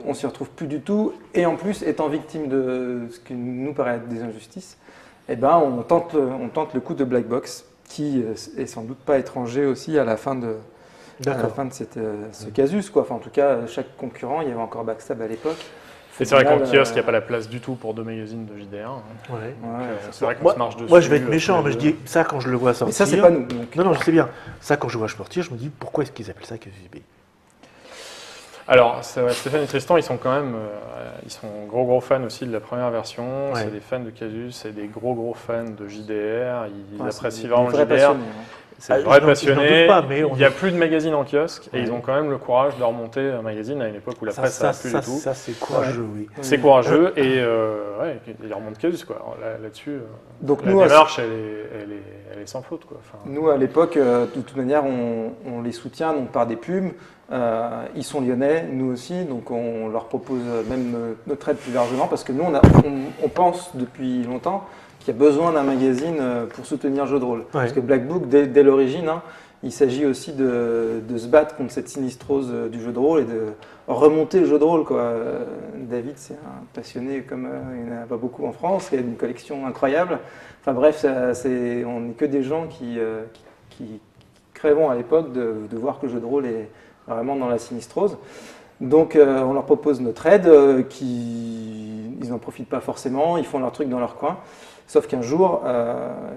on s'y retrouve plus du tout, et en plus, étant victime de ce qui nous paraît être des injustices, eh ben, on tente le coup de Black Box, qui est sans doute pas étranger aussi à la fin de ce casus, quoi. Enfin, en tout cas, chaque concurrent, il y avait encore Backstab à l'époque. Et c'est vrai qu'en kiosque, il n'y a pas la place du tout pour 2 magazines de JDR. C'est vrai qu'on se marche dessus. Moi, je vais être méchant, mais je dis ça quand je le vois sortir. Mais ça, c'est pas nous. Donc. Non, je sais bien. Ça, quand je vois sortir, je me dis pourquoi est-ce qu'ils appellent ça Casus Belli? Alors, Stéphane et Tristan, ils sont quand même gros fans aussi de la première version. Ouais. C'est des fans de Casus, c'est des gros fans de JDR. Ils apprécient vraiment JDR. C'est des vrais passionnés. Il n'y a plus de magazines en kiosque et ils ont quand même le courage de remonter un magazine à une époque où la presse n'a plus du tout. Ça, c'est courageux, oui. C'est courageux et ils remontent Casus, quoi. Là-dessus, donc la démarche, elle est sans faute, quoi. Enfin, nous, à l'époque, de toute manière, on les soutient donc, par des pubs. Ils sont lyonnais, nous aussi, donc on leur propose même notre aide plus largement parce que nous, on pense depuis longtemps qu'il y a besoin d'un magazine pour soutenir le jeu de rôle. Ouais. Parce que Black Book, dès l'origine, il s'agit aussi de se battre contre cette sinistrose du jeu de rôle et de remonter le jeu de rôle, quoi. David, c'est un passionné comme il n'y en a pas beaucoup en France, il y a une collection incroyable. Enfin bref, on n'est que des gens qui crèvent à l'époque de voir que le jeu de rôle est vraiment dans la sinistrose. Donc on leur propose notre aide, ils n'en profitent pas forcément, ils font leur truc dans leur coin. Sauf qu'un jour,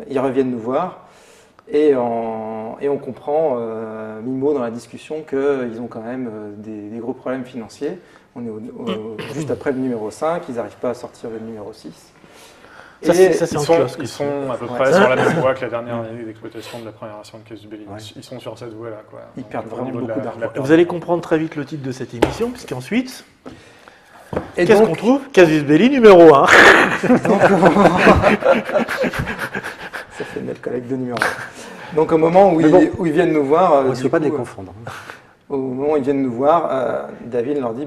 ils reviennent nous voir et on comprend, mi-mot dans la discussion, qu'ils ont quand même des gros problèmes financiers. On est juste après le numéro 5, ils n'arrivent pas à sortir le numéro 6. Ils sont à peu près sur la même voie que la dernière année d'exploitation de la première version de Casus Belli. Ils sont sur cette voie-là. Ils perdent vraiment beaucoup d'argent. Vous allez comprendre très vite le titre de cette émission, puisqu'ensuite... Qu'est-ce qu'on trouve? Casus Belli numéro 1. Ça fait une belle collecte de numéros. Donc au moment où ils viennent nous voir... On ne peut pas les confondre. Au moment où ils viennent nous voir, David leur dit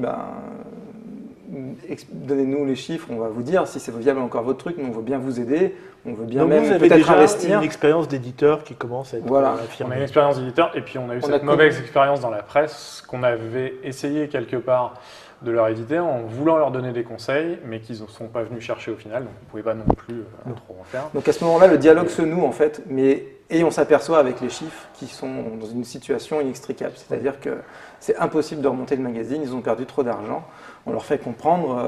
donnez-nous les chiffres, on va vous dire si c'est viable encore votre truc, nous on veut bien vous aider, on veut bien même peut-être investir. Vous avez une expérience d'éditeur qui commence à être affirmée. On a une expérience d'éditeur et puis on a eu cette mauvaise expérience dans la presse qu'on avait essayé quelque part de leur éditer en voulant leur donner des conseils, mais qu'ils ne sont pas venus chercher au final, donc on ne pouvait pas non plus trop en faire. Donc à ce moment-là, le dialogue se noue en fait, et on s'aperçoit avec les chiffres qu'ils sont dans une situation inextricable, c'est-à-dire que c'est impossible de remonter le magazine, ils ont perdu trop d'argent. On leur fait comprendre,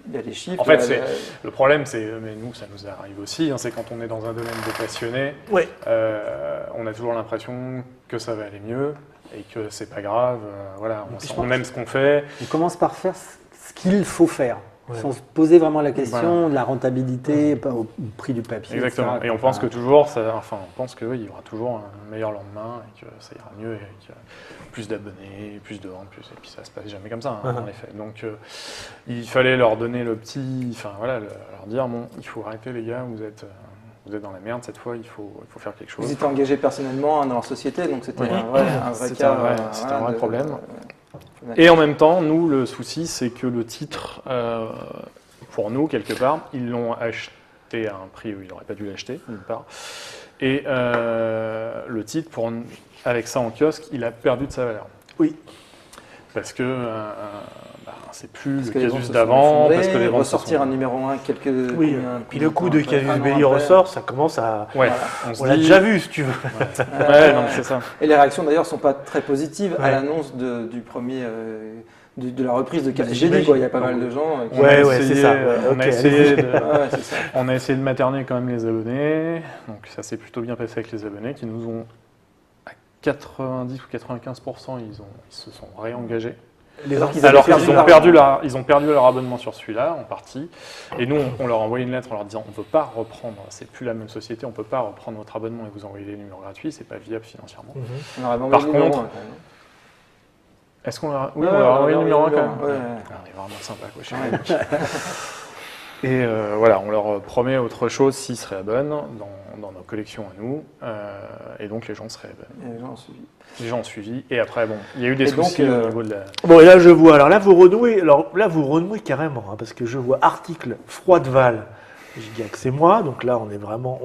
il y a les chiffres. En fait, le problème, mais nous, ça nous arrive aussi, c'est quand on est dans un domaine de passionnés, on a toujours l'impression que ça va aller mieux et que c'est pas grave. On aime ce qu'on fait. On commence par faire ce qu'il faut faire. Sans se poser vraiment la question de la rentabilité, au prix du papier. Exactement. Etc. Et on pense que toujours, on pense qu'il y aura toujours un meilleur lendemain et que ça ira mieux, et qu'il y a plus d'abonnés, plus de ventes, et puis ça se passe jamais comme ça, en effet. Donc il fallait leur donner le petit, leur dire il faut arrêter les gars, vous êtes dans la merde cette fois, il faut faire quelque chose. Vous étiez engagés personnellement dans leur société, donc c'était un vrai cas. C'était un vrai problème. Et en même temps, nous, le souci, c'est que le titre, pour nous, quelque part, ils l'ont acheté à un prix où ils n'auraient pas dû l'acheter, d'une part. Et le titre, avec ça en kiosque, il a perdu de sa valeur. Oui. Parce que c'est plus le Casus d'avant, parce que les ventes ressortir un numéro 1 quelques... Oui, puis le coup de Casus Belli ressort, ça commence à... Ouais, on l'a déjà vu, si tu veux. Non, c'est ça. Et les réactions, d'ailleurs, ne sont pas très positives à l'annonce du premier... de la reprise de Casus Belli, il y a pas mal de gens... c'est ça. On a essayé de materner quand même les abonnés, donc ça s'est plutôt bien passé avec les abonnés, qui nous ont, à 90 ou 95%, ils se sont réengagés. Alors qu'ils ont perdu leur abonnement sur celui-là, en partie. Et nous, on leur a envoyé une lettre en leur disant on ne peut pas reprendre, c'est plus la même société, on ne peut pas reprendre votre abonnement et vous envoyer des numéros gratuits, c'est pas viable financièrement. Par contre, est-ce qu'on leur a... Oui, on leur a envoyé le numéro 1 quand même. On est vraiment sympa, quoi. Et on leur promet autre chose s'ils se réabonnent dans nos collections à nous. Et donc les gens se réabonnent. Et les gens ont suivi. Les gens ont suivi. Et après, il y a eu des soucis au niveau de la... Bon, et là, je vois. Alors là, vous renouez carrément, parce que je vois article Froideval. Gigax, c'est moi. Donc là, on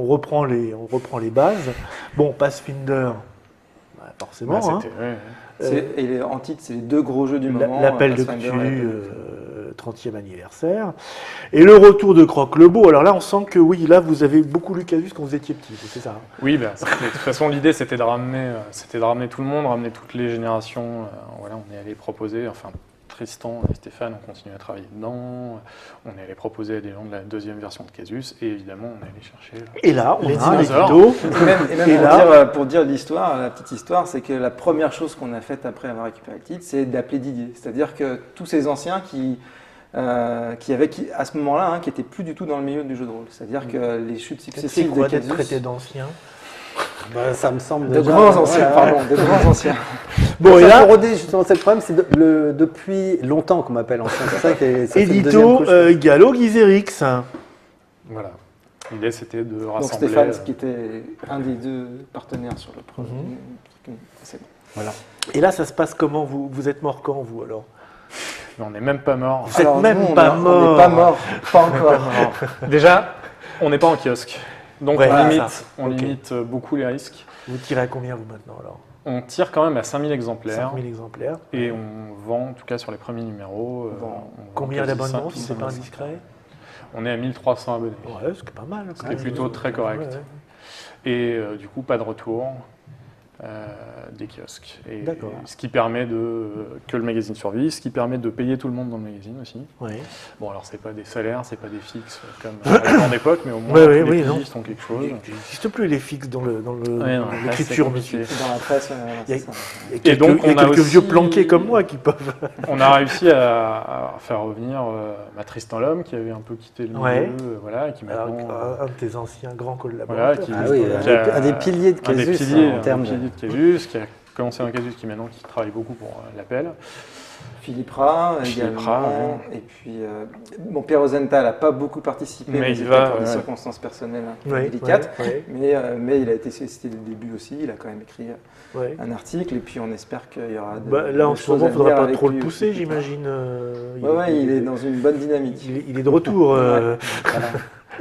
reprend les bases. Bon, Pathfinder, forcément. Et en titre, c'est les 2 gros jeux du moment. L'appel de Pathfinder Cthulhu, 30e anniversaire. Et le retour de Croque-le-Beau. Alors là, on sent que oui, là, vous avez beaucoup lu Casus quand vous étiez petit, c'est ça? Oui, de toute façon, l'idée, c'était de ramener tout le monde, ramener toutes les générations. Voilà, on est allé proposer, enfin, Tristan et Stéphane ont continué à travailler dedans. On est allé proposer à des gens de la 2e version de Casus, et évidemment, on est allé chercher Et là, on les a un dinosaures. édito. Et même pour dire l'histoire, la petite histoire, c'est que la première chose qu'on a faite après avoir récupéré le titre, c'est d'appeler Didier. C'est-à-dire que tous ces anciens qui à ce moment-là, qui n'étaient plus du tout dans le milieu du jeu de rôle. C'est-à-dire que les chutes C'est successives quoi de d'être Casus... traité d'ancien? Ça me semble De déjà- grands anciens, voilà. pardon, de grands anciens. Bon, et Ça, là, pour roder, justement, c'est le problème, c'est depuis longtemps qu'on m'appelle ancien. C'est ça qui est, ça, c'est une deuxième édito couche. Gallo Guizerix. Voilà. L'idée, c'était de Donc rassembler... Stéphane, qui était un des 2 partenaires sur le projet. C'est bon. Voilà. Et là, ça se passe comment? Vous êtes mort quand, vous, alors? Mais on n'est même pas mort. Vous êtes même nous, pas On mort. n'est pas mort, pas encore. Déjà, on n'est pas en kiosque. Donc Ouais, on ça. limite beaucoup les risques. Vous tirez à combien, vous, maintenant, alors? On tire quand même à 5000 exemplaires. 5000 exemplaires. Et on vend, en tout cas sur les premiers numéros. Bon. on vend Combien quasi d'abonnements, 5 si c'est pas 500. indiscret? On est à 1300 abonnés. Ouais, c'est pas mal. Ce qui est plutôt très correct. Ouais, ouais. Et du coup, pas de retour des kiosques. Et D'accord. ce qui permet que le magazine survive, ce qui permet de payer tout le monde dans le magazine aussi. Ouais. Bon, alors c'est pas des salaires, c'est pas des fixes comme à la grande époque, mais au moins Ouais, tous ouais, les oui, non. pigistes ont quelque chose. Il n'existe plus les fixes dans Ouais, non, là, l'écriture, c'est monsieur. compliqué. Dans la presse, Il y a- c'est ça. Il y a quelques, donc, il y a on a quelques aussi- vieux planqués comme moi qui peuvent. On a réussi à faire revenir Tristan Lhomme, qui avait un peu quitté le milieu, Ouais. voilà, et qui Alors, maintenant... un de tes anciens grands Voilà, collaborateurs. qui, Ah oui, qui a- un des piliers de un des Casus, piliers, en termes de... de Casus, qui a commencé dans Casus, qui maintenant qui travaille beaucoup pour l'Appel. Philippe Rat Philippe également. Rat, ouais. Et puis, bon, Pierre Rosenthal n'a pas beaucoup participé, Mais mais il c'était va, pour des ouais. circonstances personnelles un peu Ouais, délicates. ouais, Mais il a été sollicité dès le début aussi. Il a quand même écrit ouais. un article. Et puis, on espère qu'il y aura Bah, là, en des ce choses moment, à il ne faudra dire pas avec trop le lui pousser, aussi plus tard. j'imagine. Il est dans une bonne dynamique. Il est de retour. Voilà.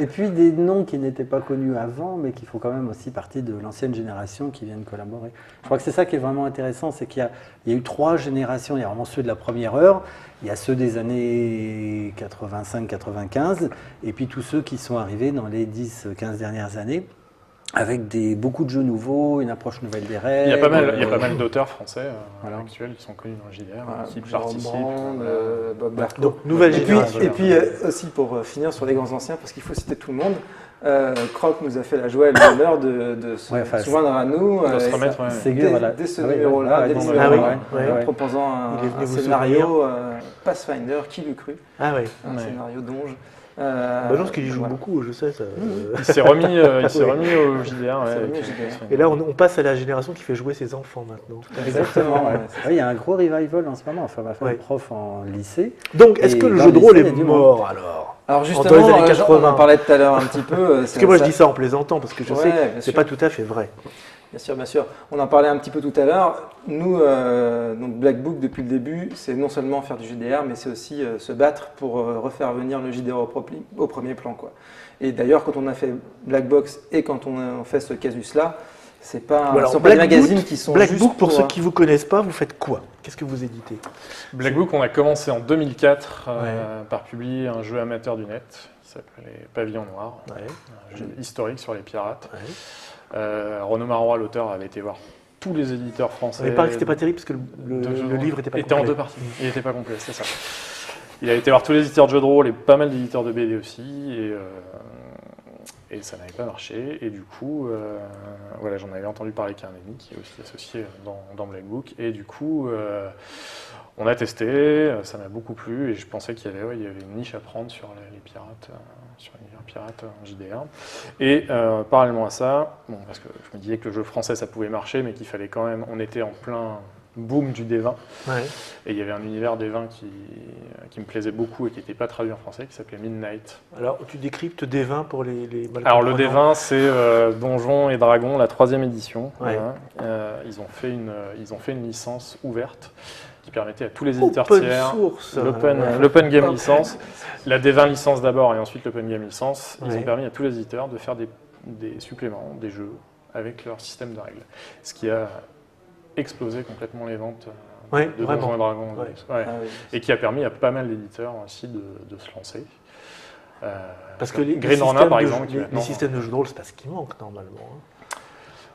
Et puis des noms qui n'étaient pas connus avant, mais qui font quand même aussi partie de l'ancienne génération qui viennent collaborer. Je crois que c'est ça qui est vraiment intéressant, c'est qu'il y a eu 3 générations. Il y a vraiment ceux de la première heure, il y a ceux des années 85-95, et puis tous ceux qui sont arrivés dans les 10-15 dernières années, avec beaucoup de jeux nouveaux, une approche nouvelle des règles. Il y a pas mal d'auteurs français Voilà. actuels qui sont connus dans le JDR, Voilà, qui Jérôme participent. Brand, Bob Barco. Donc, nouvelle Et puis, génération. aussi pour finir sur les grands anciens, parce qu'il faut citer tout le monde, Croc nous a fait la joie et l'honneur de se Ouais, enfin, joindre à nous De se remettre, ouais. Ségur, voilà. dès ce Ah oui, numéro-là, ouais, dès ouais, le ouais, numéro ouais, un, ouais, ouais. proposant Il est venu un vous scénario Pathfinder, qui l'eût cru, Ah ouais. un Ouais. scénario donge. Bah non, parce qu'il y joue voilà. beaucoup, je sais. Ça. Il s'est remis au JDR. s'est Ouais, remis au avec- JDR. Et là, on passe à la génération qui fait jouer ses enfants maintenant. Exactement. ouais. Ouais, Ah oui, il y a un gros revival en ce moment. Enfin, ma femme Ouais. est prof en lycée. Donc, est-ce Et que le dans jeu de le rôle lycée, est il y a du mort alors? Alors Dans les justement, années on 80. en parlait tout à l'heure un petit peu. Parce que moi, je dis ça en plaisantant, parce que je Ouais, sais bien que c'est sûr. pas tout à fait vrai. Bien sûr, bien sûr. On en parlait un petit peu tout à l'heure. Nous, donc Black Book, depuis le début, c'est non seulement faire du JDR, mais c'est aussi se battre pour refaire venir le JDR au premier plan, quoi. Et d'ailleurs, quand on a fait Black Box et quand on a fait ce casus-là, c'est pas, Voilà, ce sont pas des Black magazines Book- qui sont Black juste Book, pour ceux un- qui vous connaissent pas, vous faites quoi? Qu'est-ce que vous éditez? Black Book, on a commencé en 2004 par publier un jeu amateur du net qui s'appelait Pavillon Noir, Ouais. un jeu historique sur les pirates. Ouais. Renaud Marois, l'auteur, avait été voir tous les éditeurs français. Il paraît que c'était pas terrible parce que de jeux de le rôle. livre était pas en complet. deux parties. Il n'était pas complet, c'est ça. Il a été voir tous les éditeurs de jeux de rôle et pas mal d'éditeurs de BD aussi. Et ça n'avait pas marché. Et du coup, voilà, j'en avais entendu parler qu'un ami qui est aussi associé dans Black Book. Et du coup, on a testé, ça m'a beaucoup plu. Et je pensais qu'il y avait une niche à prendre sur les pirates, sur l'univers pirate en JDR. Et parallèlement à ça, bon, parce que je me disais que le jeu français ça pouvait marcher, mais qu'il fallait quand même. On était en plein boom du D20. Ouais. Et il y avait un univers D20 qui me plaisait beaucoup et qui n'était pas traduit en français, qui s'appelait Midnight. Alors, tu décryptes des vins pour les mal Alors le comprenants. D20, c'est Donjons et Dragons, la 3e édition. Ouais. Voilà. Ils ont fait une licence ouverte qui permettait à tous les éditeurs Open tiers, source. l'Open Game Licence, la D20 licence d'abord et ensuite l'Open Game Licence. Ils Ouais. ont permis à tous les éditeurs de faire des suppléments, des jeux avec leur système de règles. Ce qui a explosé complètement les ventes Ouais, de vraiment. Donjons et Dragons. Ouais. Ouais. Ah oui. Et qui a permis à pas mal d'éditeurs aussi de se lancer. Parce que les Green Hornet, systèmes par de exemple, jeu- qui les maintenant- systèmes de jeu de rôle, c'est pas ce qui manque normalement. Hein.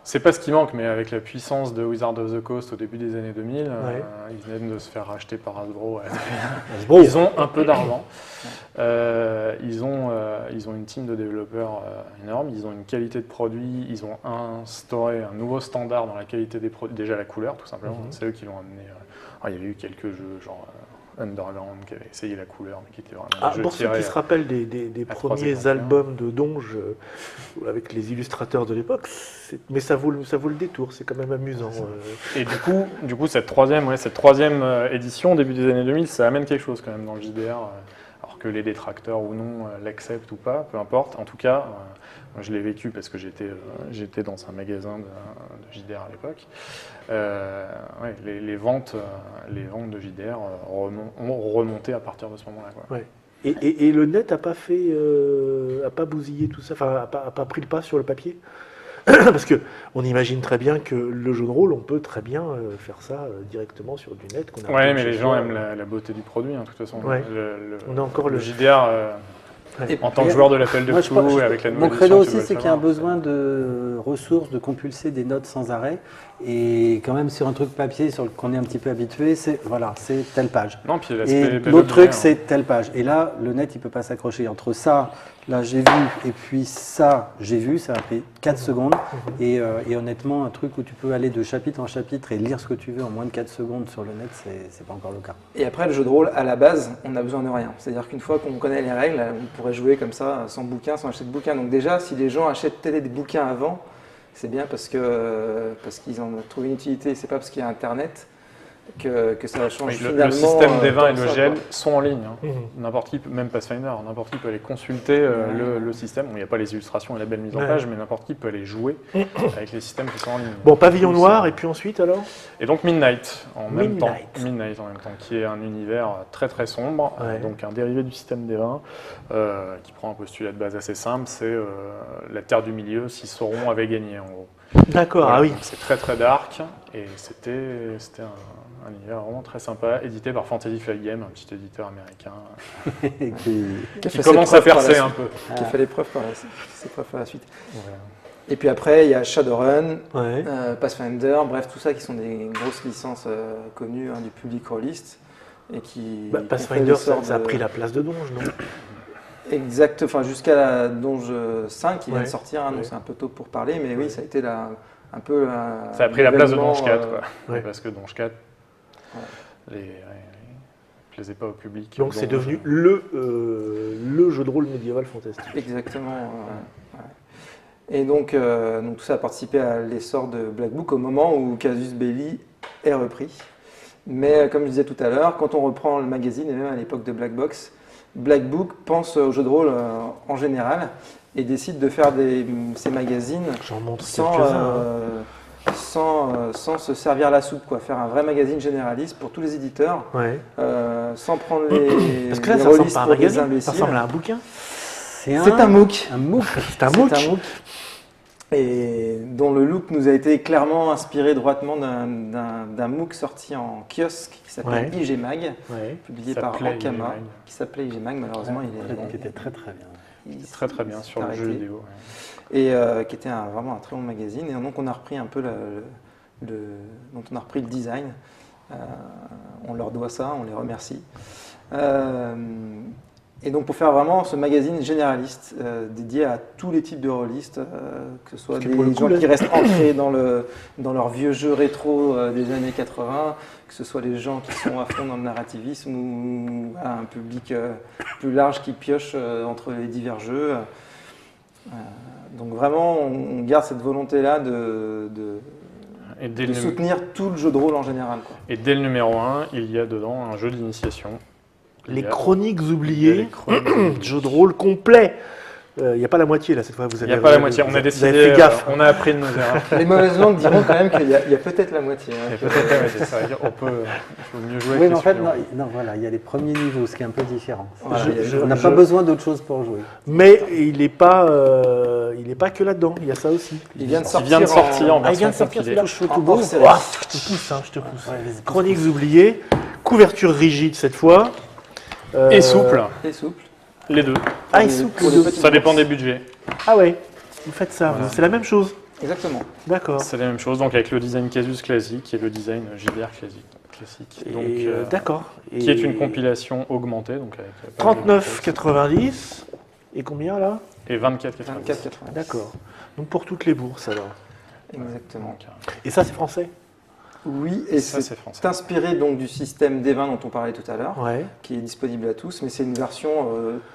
C'est pas ce qui manque, mais avec la puissance de Wizard of the Coast au début des années 2000, ils venaient de se faire racheter par Hasbro. Hasbro. Ils ont un peu d'argent. Ils ont une team de développeurs énorme. Ils ont une qualité de produit. Ils ont instauré un nouveau standard dans la qualité des produits. Déjà la couleur, tout simplement. C'est eux qui l'ont amené. Il y avait eu quelques jeux, genre Underground, qui avait essayé la couleur, mais qui était vraiment des jeux Pour ceux tirés qui se rappellent des à premiers 3,51. albums de Donge avec les illustrateurs de l'époque, mais ça vaut le détour, c'est quand même amusant. Et du coup cette troisième édition, début des années 2000, ça amène quelque chose quand même dans le JDR, alors que les détracteurs ou non l'acceptent ou pas, peu importe. En tout cas, moi je l'ai vécu parce que j'étais dans un magasin de JDR à l'époque. Les ventes de JDR ont remonté à partir de ce moment-là, quoi. Ouais. Et le net a pas bousillé tout ça, enfin a pas pris le pas sur le papier. Parce que on imagine très bien que le jeu de rôle, on peut très bien faire ça directement sur du net. Ouais, mais les gens aiment la beauté du produit, hein, de toute façon. Ouais. On a encore le JDR, Ouais. en tant que joueur de l'appel de Moi, Cthulhu, et avec la nouvelle mon credo édition, tu aussi, dois c'est le qu'il y a un savoir. besoin de ressources, de compulser des notes sans arrêt. Et quand même, sur un truc papier sur lequel on est un petit peu habitué, c'est telle page. Non, puis Et l'aspect bel l'autre truc, objet, c'est telle page. Et là, le net, il ne peut pas s'accrocher. Entre ça, là, j'ai vu, et puis ça, j'ai vu, ça a pris 4 secondes. Et honnêtement, un truc où tu peux aller de chapitre en chapitre et lire ce que tu veux en moins de 4 secondes sur le net, c'est pas encore le cas. Et après, le jeu de rôle, à la base, on n'a besoin de rien. C'est-à-dire qu'une fois qu'on connaît les règles, on pourrait jouer comme ça, sans bouquin, sans acheter de bouquin. Donc déjà, si les gens achètent des bouquins avant, c'est bien parce qu'ils en ont trouvé une utilité. C'est pas parce qu'il y a Internet que ça change Oui, finalement. le système des vins et tant le que ça, GL quoi. sont en ligne. Hein. N'importe qui, même Pathfinder, n'importe qui peut aller consulter le système. Bon, il n'y a pas les illustrations et la belle mise en Ouais. page, mais n'importe qui peut aller jouer avec les systèmes qui sont en ligne. Bon, Pavillon Du coup, Noir, ça- et puis ensuite alors Et donc Midnight en même temps. Midnight. Midnight en même temps, qui est un univers très très sombre, Ouais. donc un dérivé du système des vins, qui prend un postulat de base assez simple, c'est la Terre du Milieu si Sauron avait gagné en gros. D'accord, Voilà, ah oui. donc c'est très très dark, et c'était un univers vraiment très sympa, édité par Fantasy Flight Games, un petit éditeur américain, Et qui- Qui a qui fait commence ses à preuves par la percer un suite. peu. Qui a fait les preuves ses preuves par la suite. Voilà. Et puis après, il y a Shadowrun, Ouais. Pathfinder, bref, tout ça qui sont des grosses licences connues du public rôliste. Et qui. Bah, qui ont fait Pathfinder, l'essor ça a de- pris la place de Donge, non Exact, enfin jusqu'à la Donge 5 qui vient Ouais. de sortir, hein, donc Ouais. c'est un peu tôt pour parler, mais oui, Ouais. ça a été un peu. Ça a pris la place de l'événement, Donge 4, quoi. ouais. Parce que Donge 4 plaisait pas au public. Donc c'est Donge, devenu le jeu de rôle médiéval fantastique. Exactement. Ouais. Et donc tout ça a participé à l'essor de Black Book au moment où Casus Belli est repris. Mais comme je disais tout à l'heure, quand on reprend le magazine, et même à l'époque de Black Box, Black Book pense au jeu de rôle en général et décide de faire ces magazines J'en montre sans, quelques-uns. sans se servir la soupe, quoi. Faire un vrai magazine généraliste pour tous les éditeurs, Ouais. sans prendre les, Parce que là, les ça ressemble rôlistes pas à un pour des magazine, ça imbéciles. ressemble à un bouquin. C'est C'est un MOOC. Un MOOC. C'est un MOOC. Et dont le look nous a été clairement inspiré droitement d'un MOOC sorti en kiosque qui s'appelle Ouais. IG Mag, Ouais. publié Ça par s'appelait Ankama, IG Mag. qui s'appelait IG Mag. Malheureusement, Qui était très très bien. il Très très bien s'est sur le arrêté. jeu vidéo. Ouais. Et qui était vraiment un très bon magazine. Et donc on a repris un peu dont on a repris le design. On leur doit ça, on les remercie. Et donc pour faire vraiment ce magazine généraliste dédié à tous les types de rôlistes, que ce soit Parce que des pour le coup, gens là- qui restent ancrés dans leur vieux jeu rétro des années 80, que ce soit les gens qui sont à fond dans le narrativisme ou voilà, un public plus large qui pioche entre les divers jeux. Donc vraiment, on garde cette volonté-là de Et dès le soutenir tout le jeu de rôle en général, quoi. Et dès le numéro 1, il y a dedans un jeu d'initiation. Les Il y a- chroniques il y a oubliées, les chroniques. jeu de rôle complet Il n'y a pas la moitié là cette fois. Il n'y a pas la moitié. On a décidé. Fait gaffe. On a appris de nos erreurs. Les mauvaises langues diront quand même qu'il y a peut-être la moitié. Il y a peut-être la moitié. Ça veut dire il faut mieux jouer. Oui, avec mais en les fait, suivants. non, voilà, il y a les premiers niveaux, ce qui est un peu différent. Voilà, On n'a pas besoin d'autre chose pour jouer. Mais il n'est pas que là-dedans. Il y a ça aussi. Il vient de Il vient de sortir en Ah, il vient version de sortir compilée. celui-là. en hors série. Ouah, je te pousse, hein, je te pousse. Chroniques oubliées, couverture rigide cette fois. Et souple, Et souple. les deux. Ah, Pour il les- souple. pour les petites Ça dépend bourses. des budgets. Ah ouais, vous faites ça, Voilà. vous. C'est la même chose. Exactement. D'accord. C'est la même chose, donc avec le design Casus classique et le design JDR classique. Donc, D'accord. qui est une compilation augmentée. Donc avec 39,90 et combien là? et 24,90. 24,90. D'accord. Donc pour toutes les bourses alors. Exactement. Donc, Et ça c'est français? Oui, et ça, c'est c'est français. inspiré donc du système D20 dont on parlait tout à l'heure, Ouais. qui est disponible à tous, mais c'est une version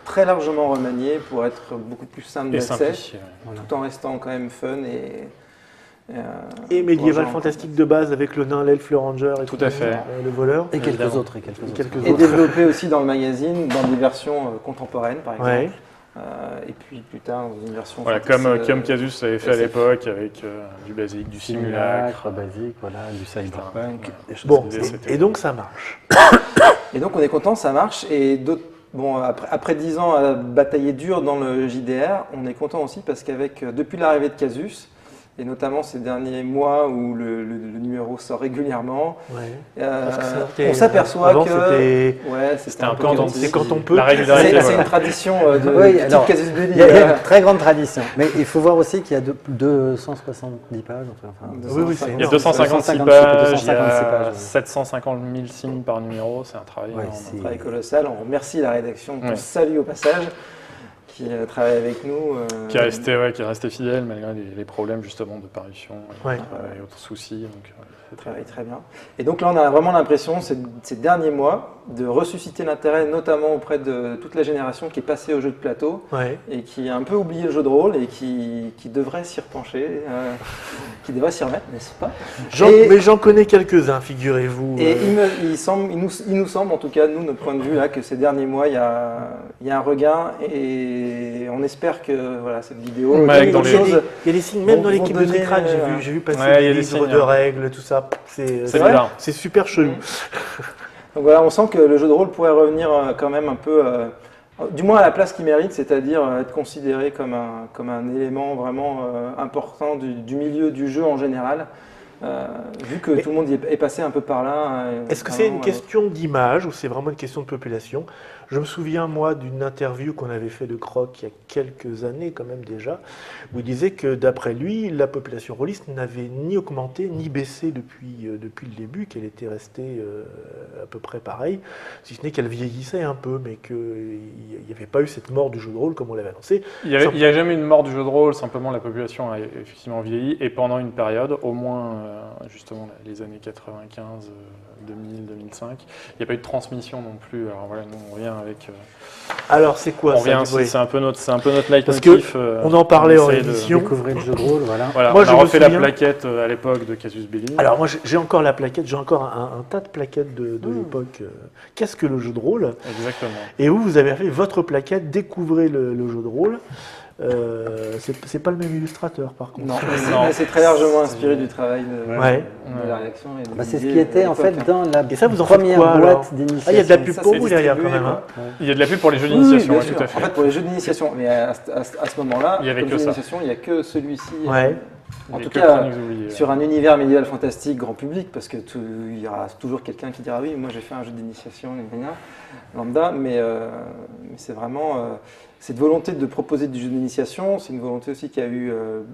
très largement remaniée pour être beaucoup plus simple Et d'accès, simplifié. Ouais. tout en restant quand même fun Et médiéval pour fantastique de base avec le nain, l'elfe, le ranger et Tout à fait. le voleur. Et quelques Évidemment. autres, et quelques autres. Quelques Et autres. développé aussi dans le magazine, dans des versions contemporaines par exemple. Ouais. Et puis plus tard dans une version Voilà, fantasy, comme Casus avait fait à SF. l'époque avec du basique, du simulacre. Simulacre, basique, voilà, du cyberpunk. Voilà. Des choses Bon, comme ça. C'était- et donc ça marche. Et donc on est content, ça marche. Et bon, après 10 ans à batailler dur dans le JDR, on est content aussi parce qu'avec depuis l'arrivée de Casus, et notamment ces derniers mois où le numéro sort régulièrement, Ouais. Parce que ça sortait- on s'aperçoit avant, que c'était- c'était un peu en dents de chaotique. scie. quand on peut. La régularité, C'est voilà. une tradition de Oui, type alors, Casus Belli. Il y a une très grande tradition. Mais il faut voir aussi qu'il y a 270 pages. Enfin, Oui, oui, c'est Il y a énorme. 256 256 pages, il y a 256 pages, ouais. 750 000 signes par numéro, c'est un travail Ouais, énorme. c'est- Un travail colossal. On remercie la rédaction, qu'on Ouais. salue au passage, qui travaille avec nous. Qui est resté fidèle malgré les problèmes justement de parution Ouais. et autres soucis. Donc, c'est très Travaille très bien. Et donc là, on a vraiment l'impression, ces derniers mois, de ressusciter l'intérêt, notamment auprès de toute la génération qui est passée au jeu de plateau Ouais. et qui a un peu oublié le jeu de rôle et qui devrait s'y repencher, qui devrait s'y remettre, n'est-ce pas? Mais j'en connais quelques-uns, figurez-vous. Et il nous semble, en tout cas, nous, notre point de vue, là, que ces derniers mois, il y a un regain et on espère que voilà, cette vidéo. Ouais, il, dans y a les- des, il y a des signes, même vont- dans l'équipe vont de donner, Tricrac, j'ai vu passer Ouais, il y des a des livres signes, de hein. règles, tout ça. C'est C'est bizarre. c'est super chelou. Donc voilà, on sent que le jeu de rôle pourrait revenir quand même un peu, du moins à la place qu'il mérite, c'est-à-dire être considéré comme un élément vraiment important du milieu du jeu en général, vu que tout le monde est passé un peu par là. Est-ce que c'est une question d'image ou c'est vraiment une question de population? Je me souviens, moi, d'une interview qu'on avait fait de Croc il y a quelques années, quand même déjà, où il disait que, d'après lui, la population rôliste n'avait ni augmenté ni baissé depuis le début, qu'elle était restée à peu près pareille, si ce n'est qu'elle vieillissait un peu, mais qu'il n'y avait pas eu cette mort du jeu de rôle comme on l'avait annoncé. Il n'y a jamais eu une mort du jeu de rôle, simplement la population a effectivement vieilli et pendant une période, au moins justement les années 95, 2000, 2005, il n'y a pas eu de transmission non plus. Alors voilà, nous on revient avec. Alors, c'est quoi On ça revient, ouais. c'est un peu notre leitmotiv. Parce que on en parlait en essaie de- émission. Découvrez le jeu de rôle, voilà. Voilà, Moi, on je a me refait la souviens- plaquette à l'époque de Casus Belli. Alors moi j'ai encore la plaquette, j'ai encore un tas de plaquettes de l'époque. Qu'est-ce que le jeu de rôle? Exactement. Et vous avez fait votre plaquette, découvrez le jeu de rôle. C'est pas le même illustrateur par contre. Non, Non. mais c'est très largement inspiré du travail de, Ouais. de la rédaction. Et de Bah, c'est ce Didier qui était à en fait l'époque, dans la Et ça, vous en faites première quoi, alors boîte d'initiation. Ah, il y a de la pub Ça, pour c'est vous derrière quand distribué, même. Hein. Il y a de la pub pour les jeux Oui, d'initiation, bien ouais, sûr. tout à En fait. fait, pour les jeux d'initiation, mais à ce moment-là, Il y avait comme que jeu ça. d'initiation, il n'y a que celui-ci. Ouais. En Et tout que cas, Chroniques oubliées. sur un univers médiéval fantastique grand public, parce que il y aura toujours quelqu'un qui dira oui, moi j'ai fait un jeu d'initiation, lambda, mais c'est vraiment cette volonté de proposer du jeu d'initiation. C'est une volonté aussi qu'il y a eu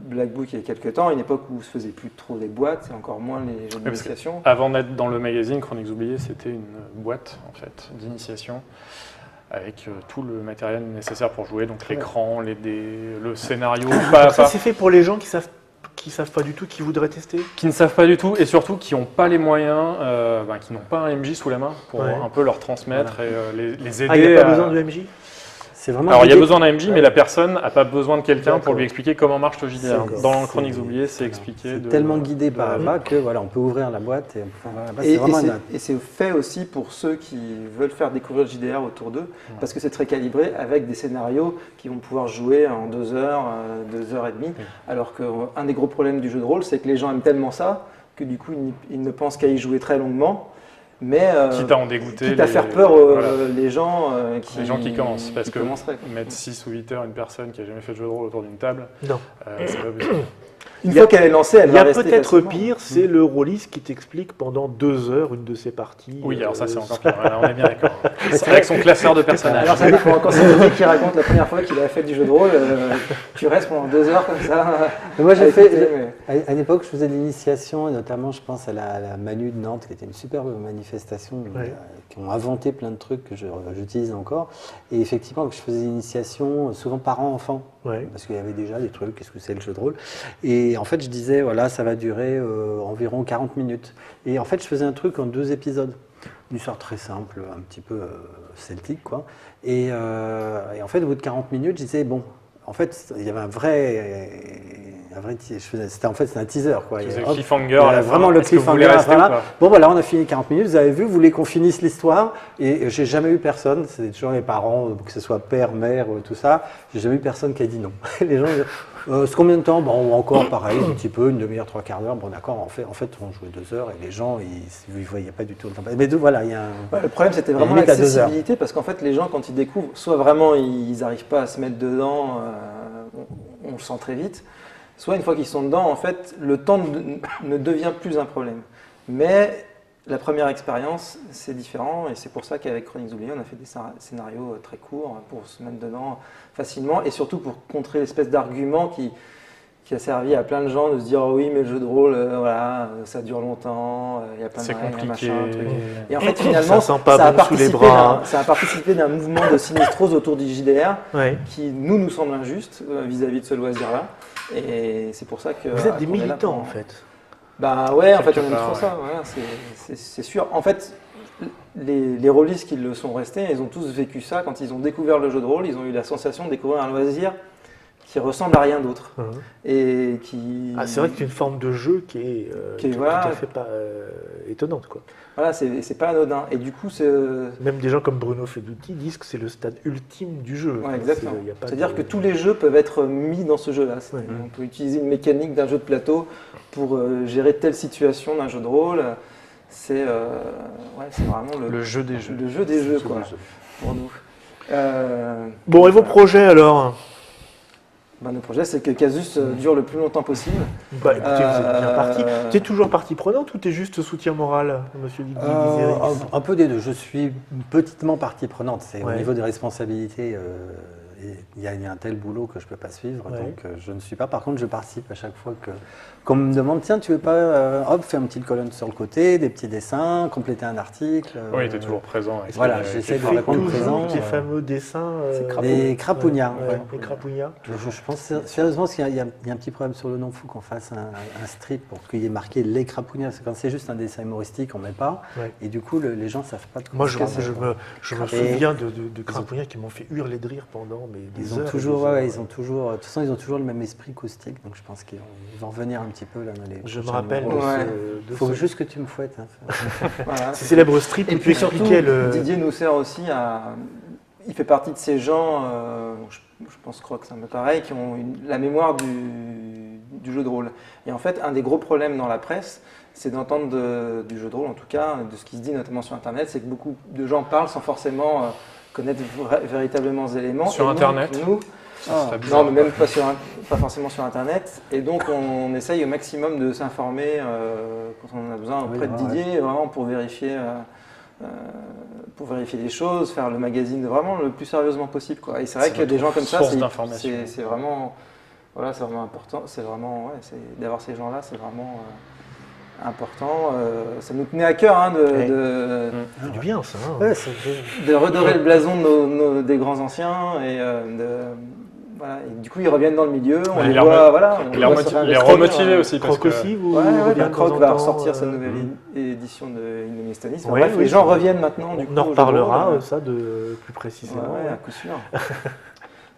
Black Book il y a quelques temps, à une époque où se faisait plus trop les boîtes, et encore moins les jeux parce que- d'initiation. Avant d'être dans le magazine Chroniques oubliées, c'était une boîte en fait d'initiation avec tout le matériel nécessaire pour jouer, donc l'écran, les dés, le scénario, Donc ça c'est fait pour les gens qui savent pas du tout, qui voudraient tester. qui ne savent pas du tout et surtout qui n'ont pas les moyens, qui n'ont pas un MJ sous la main pour Ouais. un peu leur transmettre et les aider. Ah, il n'y a pas à- besoin de MJ? C'est vraiment Alors, il y a guidé- besoin d'un MJ, mais la personne n'a pas besoin de quelqu'un pour D'accord. lui expliquer comment marche le JDR. C'est- Dans c'est- Chroniques oubliées, c'est expliqué. C'est de- tellement guidé de- par là-bas que voilà, on peut ouvrir la boîte. C'est Et vraiment c'est fait aussi pour ceux qui veulent faire découvrir le JDR autour d'eux, parce que c'est très calibré avec des scénarios qui vont pouvoir jouer en 2 heures, 2 heures et demie. Alors qu'un des gros problèmes du jeu de rôle, c'est que les gens aiment tellement ça que du coup ils ne pensent qu'à y jouer très longuement. Mais Quitte à en dégoûter. quitte à faire peur les gens qui commencent. Parce que commenceraient. mettre 6 ou 8 heures une personne qui n'a jamais fait de jeu de rôle autour d'une table, Non. c'est pas possible. Une fois qu'elle est lancée, elle Il y va a rester peut-être facilement. pire, c'est le rôliste qui t'explique pendant 2 heures une de ses parties. Oui, alors ça, c'est encore pire. Voilà, on est bien d'accord. C'est avec son classeur de personnages. Alors ça dépend, quand c'est Denis qui raconte la première fois qu'il a fait du jeu de rôle, tu restes pendant 2 heures comme ça. Mais moi, j'ai à fait, écouter, mais- à une époque, je faisais de l'initiation, et notamment, je pense à la Manu de Nantes, qui était une superbe manifestation, qui ont inventé plein de trucs que j'utilise encore. Et effectivement, je faisais l'initiation, souvent parents-enfants, Ouais. parce qu'il y avait déjà des trucs, qu'est-ce que c'est le jeu de rôle. Et en fait, je disais, voilà, ça va durer environ 40 minutes. Et en fait, je faisais un truc en 2 épisodes. Une sorte très simple, un petit peu celtique, quoi. Et en fait, au bout de 40 minutes, je disais, bon, en fait, il y avait un vrai c'était un teaser, quoi. Tu faisais Et le hop, cliffhanger il y a à la fin. vraiment le Est-ce que vous cliffhanger voulez à la rester fin, ou là. pas Bon, voilà, on a fini 40 minutes. Vous avez vu, vous voulez qu'on finisse l'histoire. Et j'ai jamais eu personne, c'est toujours les parents, que ce soit père, mère, tout ça. J'ai jamais eu personne qui a dit non. Les gens disent, c'est combien de temps? Bon, encore pareil, un petit peu, une demi-heure, 3/4 d'heure. Bon, d'accord, en fait, on jouait 2 heures et les gens, ils ne voyaient pas du tout le temps. Mais voilà, il y a un. Ouais, le problème, c'était vraiment limite à 2 heures. l'accessibilité, parce qu'en fait, les gens, quand ils découvrent, soit vraiment ils n'arrivent pas à se mettre dedans, on le sent très vite, soit une fois qu'ils sont dedans, en fait, le temps ne devient plus un problème. Mais la première expérience, c'est différent, et c'est pour ça qu'avec Chroniques oubliées, on a fait des scénarios très courts pour se mettre dedans facilement, et surtout pour contrer l'espèce d'argument qui a servi à plein de gens de se dire oh oui mais le jeu de rôle voilà ça dure longtemps il y a plein de C'est règles, compliqué. machin, truc. Et en fait finalement Ça sent pas a bon sous les participé bras. ça a participé d'un mouvement de sinistrose autour du JDR Ouais. qui nous semble injuste vis-à-vis de ce loisir là et c'est pour ça que Vous êtes des qu'on est là militants pour- en fait. bah ouais, en fait, Quelque on aime part, trop ça, voilà, c'est sûr. En fait, les rôlistes qui le sont restés, ils ont tous vécu ça. Quand ils ont découvert le jeu de rôle, ils ont eu la sensation de découvrir un loisir qui ressemble à rien d'autre. Mhm. Et qui. Ah, c'est vrai que c'est une forme de jeu qui est, Qui est, tout voilà. à fait pas étonnante, quoi. Voilà, c'est pas anodin. Et du coup, c'est. Même des gens comme Bruno Fedouti disent que c'est le stade ultime du jeu. Ouais, Enfin, exactement. il y a pas C'est-à-dire de- que tous les jeux peuvent être mis dans ce jeu-là. Ouais. On peut utiliser une mécanique d'un jeu de plateau pour gérer telle situation d'un jeu de rôle. C'est c'est vraiment Le jeu des jeux. le jeu des jeux, C'est quoi, le jeu. pour nous. Bon, et vos projets alors? Nos projets, c'est que Casus dure le plus longtemps possible. Bah écoutez, vous êtes bien parti. Euh, Tu es toujours partie prenante ou tu es juste soutien moral, monsieur Didier Un peu des deux. Je suis petitement partie prenante. C'est Ouais. au niveau des responsabilités. Il y a un tel boulot que je ne peux pas suivre, Ouais. donc je ne suis pas. Par contre, je participe à chaque fois qu'on me demande tiens, tu veux pas faire une petite colonne sur le côté, des petits dessins, compléter un article. Oui, tu es toujours présent. avec Voilà, les- j'essaie avec de les- Tu fais répondre toujours présent, tes fameux dessins. Les crapougnards, Ouais, ouais. les crapougnards. Je pense sérieusement qu'il y a un petit problème sur le nom. Il faut qu'on fasse un strip pour qu'il y ait marqué les crapougnards. Parce que quand c'est juste un dessin humoristique, on ne met pas. Ouais. Et du coup, les gens ne savent pas de quoi Moi, se je casser, quoi. me Et- souviens de crapougnards qui m'ont fait hurler de rire pendant des Ils ont heures. et toujours, des heures. de toute façon, ils ont toujours le même esprit caustique, donc je pense qu'ils vont revenir un petit peu là dans les. Je me prochains rappelle numéros. Ouais. Il faut juste que tu me fouettes. Hein. voilà. Ces célèbres strips Et où tu puis surtout, expliquais le. Didier nous sert aussi à. Il fait partie de ces gens, je pense Croc, c'est un peu pareil, qui ont la mémoire du jeu de rôle. Et en fait, un des gros problèmes dans la presse, c'est d'entendre du jeu de rôle, en tout cas, de ce qui se dit notamment sur Internet, c'est que beaucoup de gens parlent sans forcément connaître véritablement les éléments. Sur Et donc, Internet. nous, Ça serait bizarre. non, mais même pas forcément sur Internet. Et donc, on essaye au maximum de s'informer quand on en a besoin auprès de Didier, vraiment pour vérifier les choses, faire le magazine vraiment le plus sérieusement possible, quoi. Et c'est vrai C'est que des gens comme ça, source d'information. c'est vraiment, voilà, c'est vraiment important. C'est vraiment, d'avoir ces gens-là, c'est vraiment important. Ça nous tenait à cœur hein, de C'est du bien, ça. Hein. Ouais, de redorer le blason des grands anciens et Voilà. Et du coup, ils reviennent dans le milieu, on Ouais, les il voit, voilà. On Il les voit se est réinvestir. remotivé aussi. Parce Croc que, aussi, vous Ouais, revient de Croc temps en va temps, ressortir sa nouvelle édition de Indomistanis. Enfin, Ouais, bref, oui, les gens ça- reviennent maintenant. Du coup, On en au jeu de reparlera, rôle. ça, de plus précisément. Ouais, ouais. à coup sûr.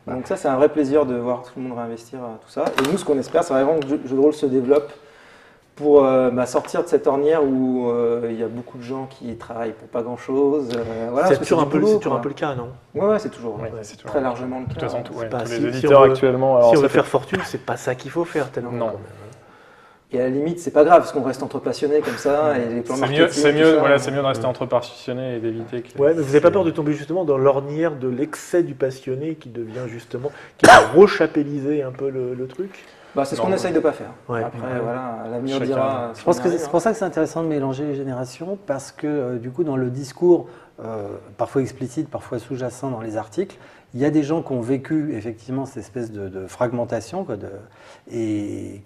Donc ça, c'est un vrai plaisir de voir tout le monde réinvestir tout ça. Et nous, ce qu'on espère, c'est vraiment que le jeu de rôle se développe pour sortir de cette ornière où il y a beaucoup de gens qui travaillent pour pas grand-chose. Voilà, C'est parce que toujours, du un peu, boulot, c'est toujours quoi. un peu le cas, non? Ouais, c'est toujours, Ouais, c'est toujours- très largement le De cas. toute façon, ouais, pas tous si- les si éditeurs on veut- actuellement. alors, Si on veut c'est- faire fortune, c'est pas ça qu'il faut faire tellement. Non. quand même. Et à la limite, c'est pas grave, parce qu'on reste entre passionnés comme ça, et les plans C'est mieux, marketing, c'est tout mieux, ça, voilà, c'est mieux de rester entre passionnés et d'éviter que. Ouais, mais vous n'avez pas peur de tomber justement dans l'ornière de l'excès du passionné qui devient justement, qui va rechapelliser un peu le truc? Bah, c'est ce qu'on Non, essaye de pas faire. Ouais. Après, Ouais. voilà, l'avenir Chacun. dira. Je pense que c'est pour ça que c'est intéressant de mélanger les générations, parce que du coup, dans le discours, parfois explicite, parfois sous-jacent dans les articles, il y a des gens qui ont vécu effectivement cette espèce de fragmentation, quoi, et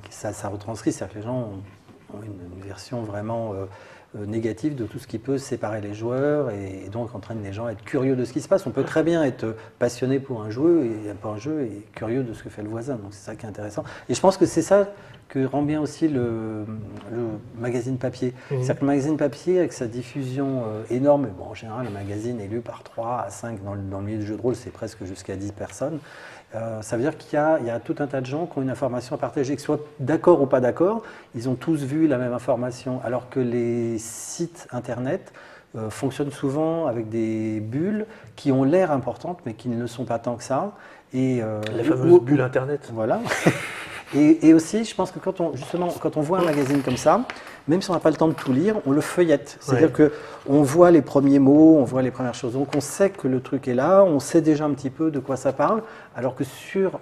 ça retranscrit, c'est-à-dire que les gens ont une version vraiment négative de tout ce qui peut séparer les joueurs et donc entraîne les gens à être curieux de ce qui se passe. On peut très bien être passionné pour un jeu et curieux de ce que fait le voisin. Donc c'est ça qui est intéressant. Et je pense que c'est ça que rend bien aussi le magazine papier. C'est-à-dire que le magazine papier, avec sa diffusion énorme, bon, en général, le magazine est lu par 3 à 5, dans le milieu du jeu de rôle, c'est presque jusqu'à 10 personnes. Ça veut dire qu'il y a tout un tas de gens qui ont une information à partager, qu'ils soient d'accord ou pas d'accord, ils ont tous vu la même information, alors que les sites internet fonctionnent souvent avec des bulles qui ont l'air importantes, mais qui ne le sont pas tant que ça. Et, La fameuse bulle Internet. Voilà. Et aussi, je pense que quand on voit un magazine comme ça, même si on n'a pas le temps de tout lire, on le feuillette. C'est-à-dire qu'on voit les premiers mots, on voit les premières choses. Donc on sait que le truc est là, on sait déjà un petit peu de quoi ça parle, alors que sur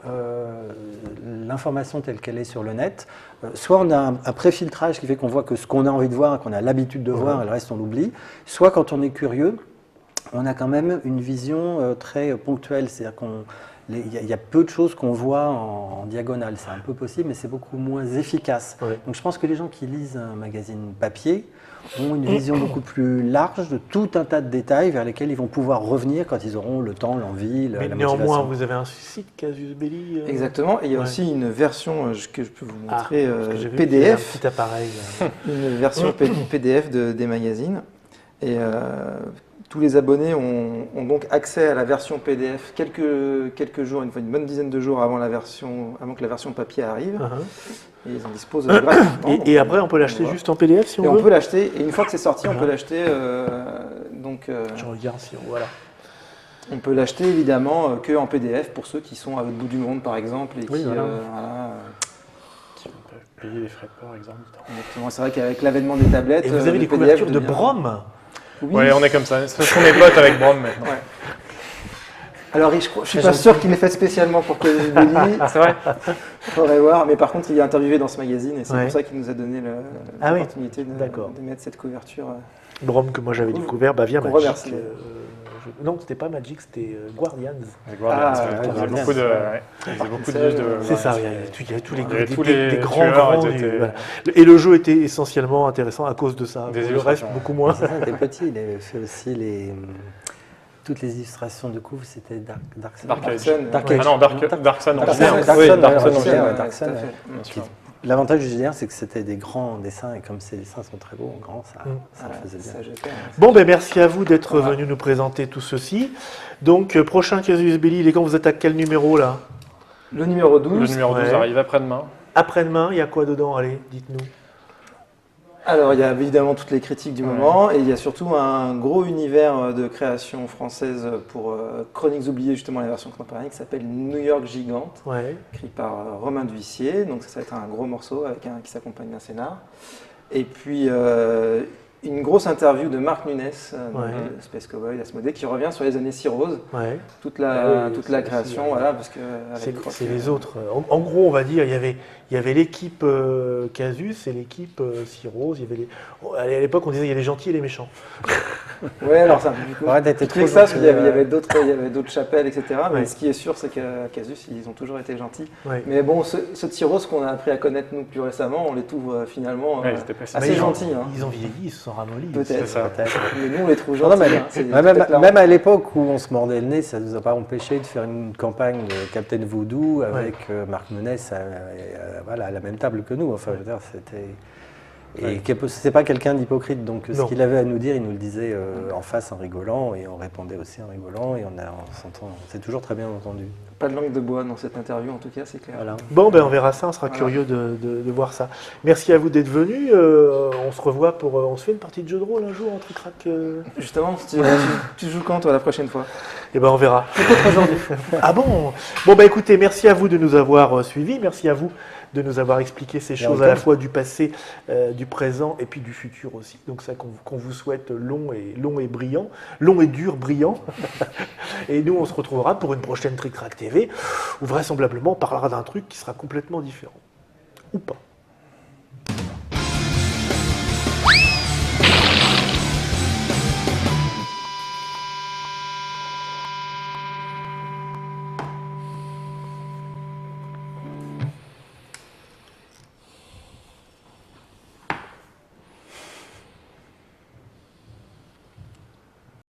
l'information telle qu'elle est sur le net, soit on a un préfiltrage qui fait qu'on voit que ce qu'on a envie de voir, qu'on a l'habitude de voir, et le reste on l'oublie, soit quand on est curieux, on a quand même une vision très ponctuelle. C'est-à-dire il y a peu de choses qu'on voit en diagonale, c'est un peu possible, mais c'est beaucoup moins efficace. Ouais. Donc je pense que les gens qui lisent un magazine papier ont une vision beaucoup plus large de tout un tas de détails vers lesquels ils vont pouvoir revenir quand ils auront le temps, l'envie, Mais la néanmoins, motivation. vous avez un site Casus Belli. Exactement, et il y a Ouais. aussi une version que je peux vous Ah, montrer, parce que j'ai vu qu'il y avait PDF, un petit appareil. là. une version PDF des magazines. Et tous les abonnés ont donc accès à la version PDF quelques jours, une bonne dizaine de jours avant que la version papier arrive. Uh-huh. Et ils en disposent gratuitement. Et après, on peut l'acheter juste en PDF si Et on on veut. peut l'acheter, et une fois que c'est sorti, on Voilà. peut l'acheter. Je regarde si on voilà. On peut l'acheter évidemment que en PDF pour ceux qui sont à l'autre bout du monde, par exemple, et Oui, qui, voilà. Qui peuvent payer les frais de port, exemple. exactement. C'est vrai qu'avavec l'avènement des tablettes, Et vous avez le des PDF couvertures de devient- Brom. Oui. Ouais, on est comme ça. Ce sont des potes avec Brom maintenant. Ouais. Alors, je suis pas sûr qu'il l'ait fait spécialement pour Casus Belli. C'est vrai. Faudrait voir, mais par contre, il est interviewé dans ce magazine et c'est Ouais. pour ça qu'il nous a donné Ah oui. l'opportunité D'accord. de mettre cette couverture. Brom que moi j'avais découvert via qu'on Magic. remercie. Non, c'était pas Magic, c'était Guardians. Avec Guardians, Ah, il y a Guardians. beaucoup de. Ouais, il y a beaucoup de livres de. C'est ça, ouais, il y a tous les, Il y avait des- tous des- les des grands tueurs grands. étaient- Voilà. Et le jeu était essentiellement intéressant à cause de ça. Des Le reste, illustrations. beaucoup moins. C'est ça, il était petit, il avait fait aussi toutes les illustrations de couve, c'était Dark Sun. Dark Age. Sun. Dark Ah Age. non, Dark Sun, non. Dark Sun, Oui, Dark Dark Sun, Sun, ouais, non, Dark JDR, Sun, Dark Sun, Sun, ouais. bien sûr. L'avantage du JDR, c'est que c'était des grands dessins, et comme ces dessins sont très beaux, grands, ça le faisait bien. Ça, je sais. Bon, ben merci à vous d'être Voilà. venu nous présenter tout ceci. Donc, prochain Casus Belli, les gars, vous êtes à quel numéro là? Le numéro 12. Le numéro 12 Ouais. arrive après-demain. Après-demain, il y a quoi dedans? Allez, dites-nous. Alors, il y a évidemment toutes les critiques du moment et il y a surtout un gros univers de création française pour Chroniques oubliées, justement la version contemporaine, qui s'appelle New York Gigante, Ouais. écrit par Romain Duissier. Donc, ça va être un gros morceau qui s'accompagne d'un scénar. Et puis, une grosse interview de Marc Nunes, de Space Cowboy, d'Asmodée, qui revient sur les années Cirrhose, Ouais. toute Ah la oui, c'est création, aussi, voilà, parce que avec Croc, C'est les autres. En gros, on va dire, il y avait l'équipe Casus et l'équipe Cirrhose. Il y avait à l'époque, on disait il y a les gentils et les méchants. Ouais, alors c'est un peu plus Arrête d'être compliqué trop que ça, parce qu'il y gentil, avait d'autres chapelles, etc. Mais Ouais. ce qui est sûr, c'est qu'à Casus, ils ont toujours été gentils. Ouais. Mais bon, ce Tyros qu'on a appris à connaître nous plus récemment, on les trouve finalement Ouais, c'était pas si assez Mais gentils. Hein. Ils ont vieilli, ils se sont ramollis. Peut-être. C'est ça. Mais nous, on les trouve Non, gentils. mais hein. C'est même, peut-être là- même à l'époque où on se mordait le nez, ça ne nous a pas empêché de faire une campagne de Captain Voodoo avec Marc Menès voilà, à la même table que nous. Enfin, je veux dire, c'était... Et c'est pas quelqu'un d'hypocrite, donc Non. ce qu'il avait à nous dire, il nous le disait en face en rigolant, et on répondait aussi en rigolant, et on s'est toujours très bien entendu. Pas de langue de bois dans cette interview, en tout cas, c'est clair. Voilà. Bon, ben on verra ça, on sera Voilà. curieux de voir ça. Merci à vous d'être venus. On se revoit pour. On se fait une partie de jeu de rôle un jour entre crack. Justement, tu joues quand, toi, la prochaine fois? Eh ben on verra. Peut-être aujourd'hui. Ah bon. Bon, ben écoutez, merci à vous de nous avoir suivis. Merci à vous de nous avoir expliqué ces choses à la fois du passé, du présent et puis du futur aussi. Donc ça qu'on vous souhaite long et brillant, long et dur, brillant. Et nous, on se retrouvera pour une prochaine Trick Track TV où vraisemblablement on parlera d'un truc qui sera complètement différent. Ou pas.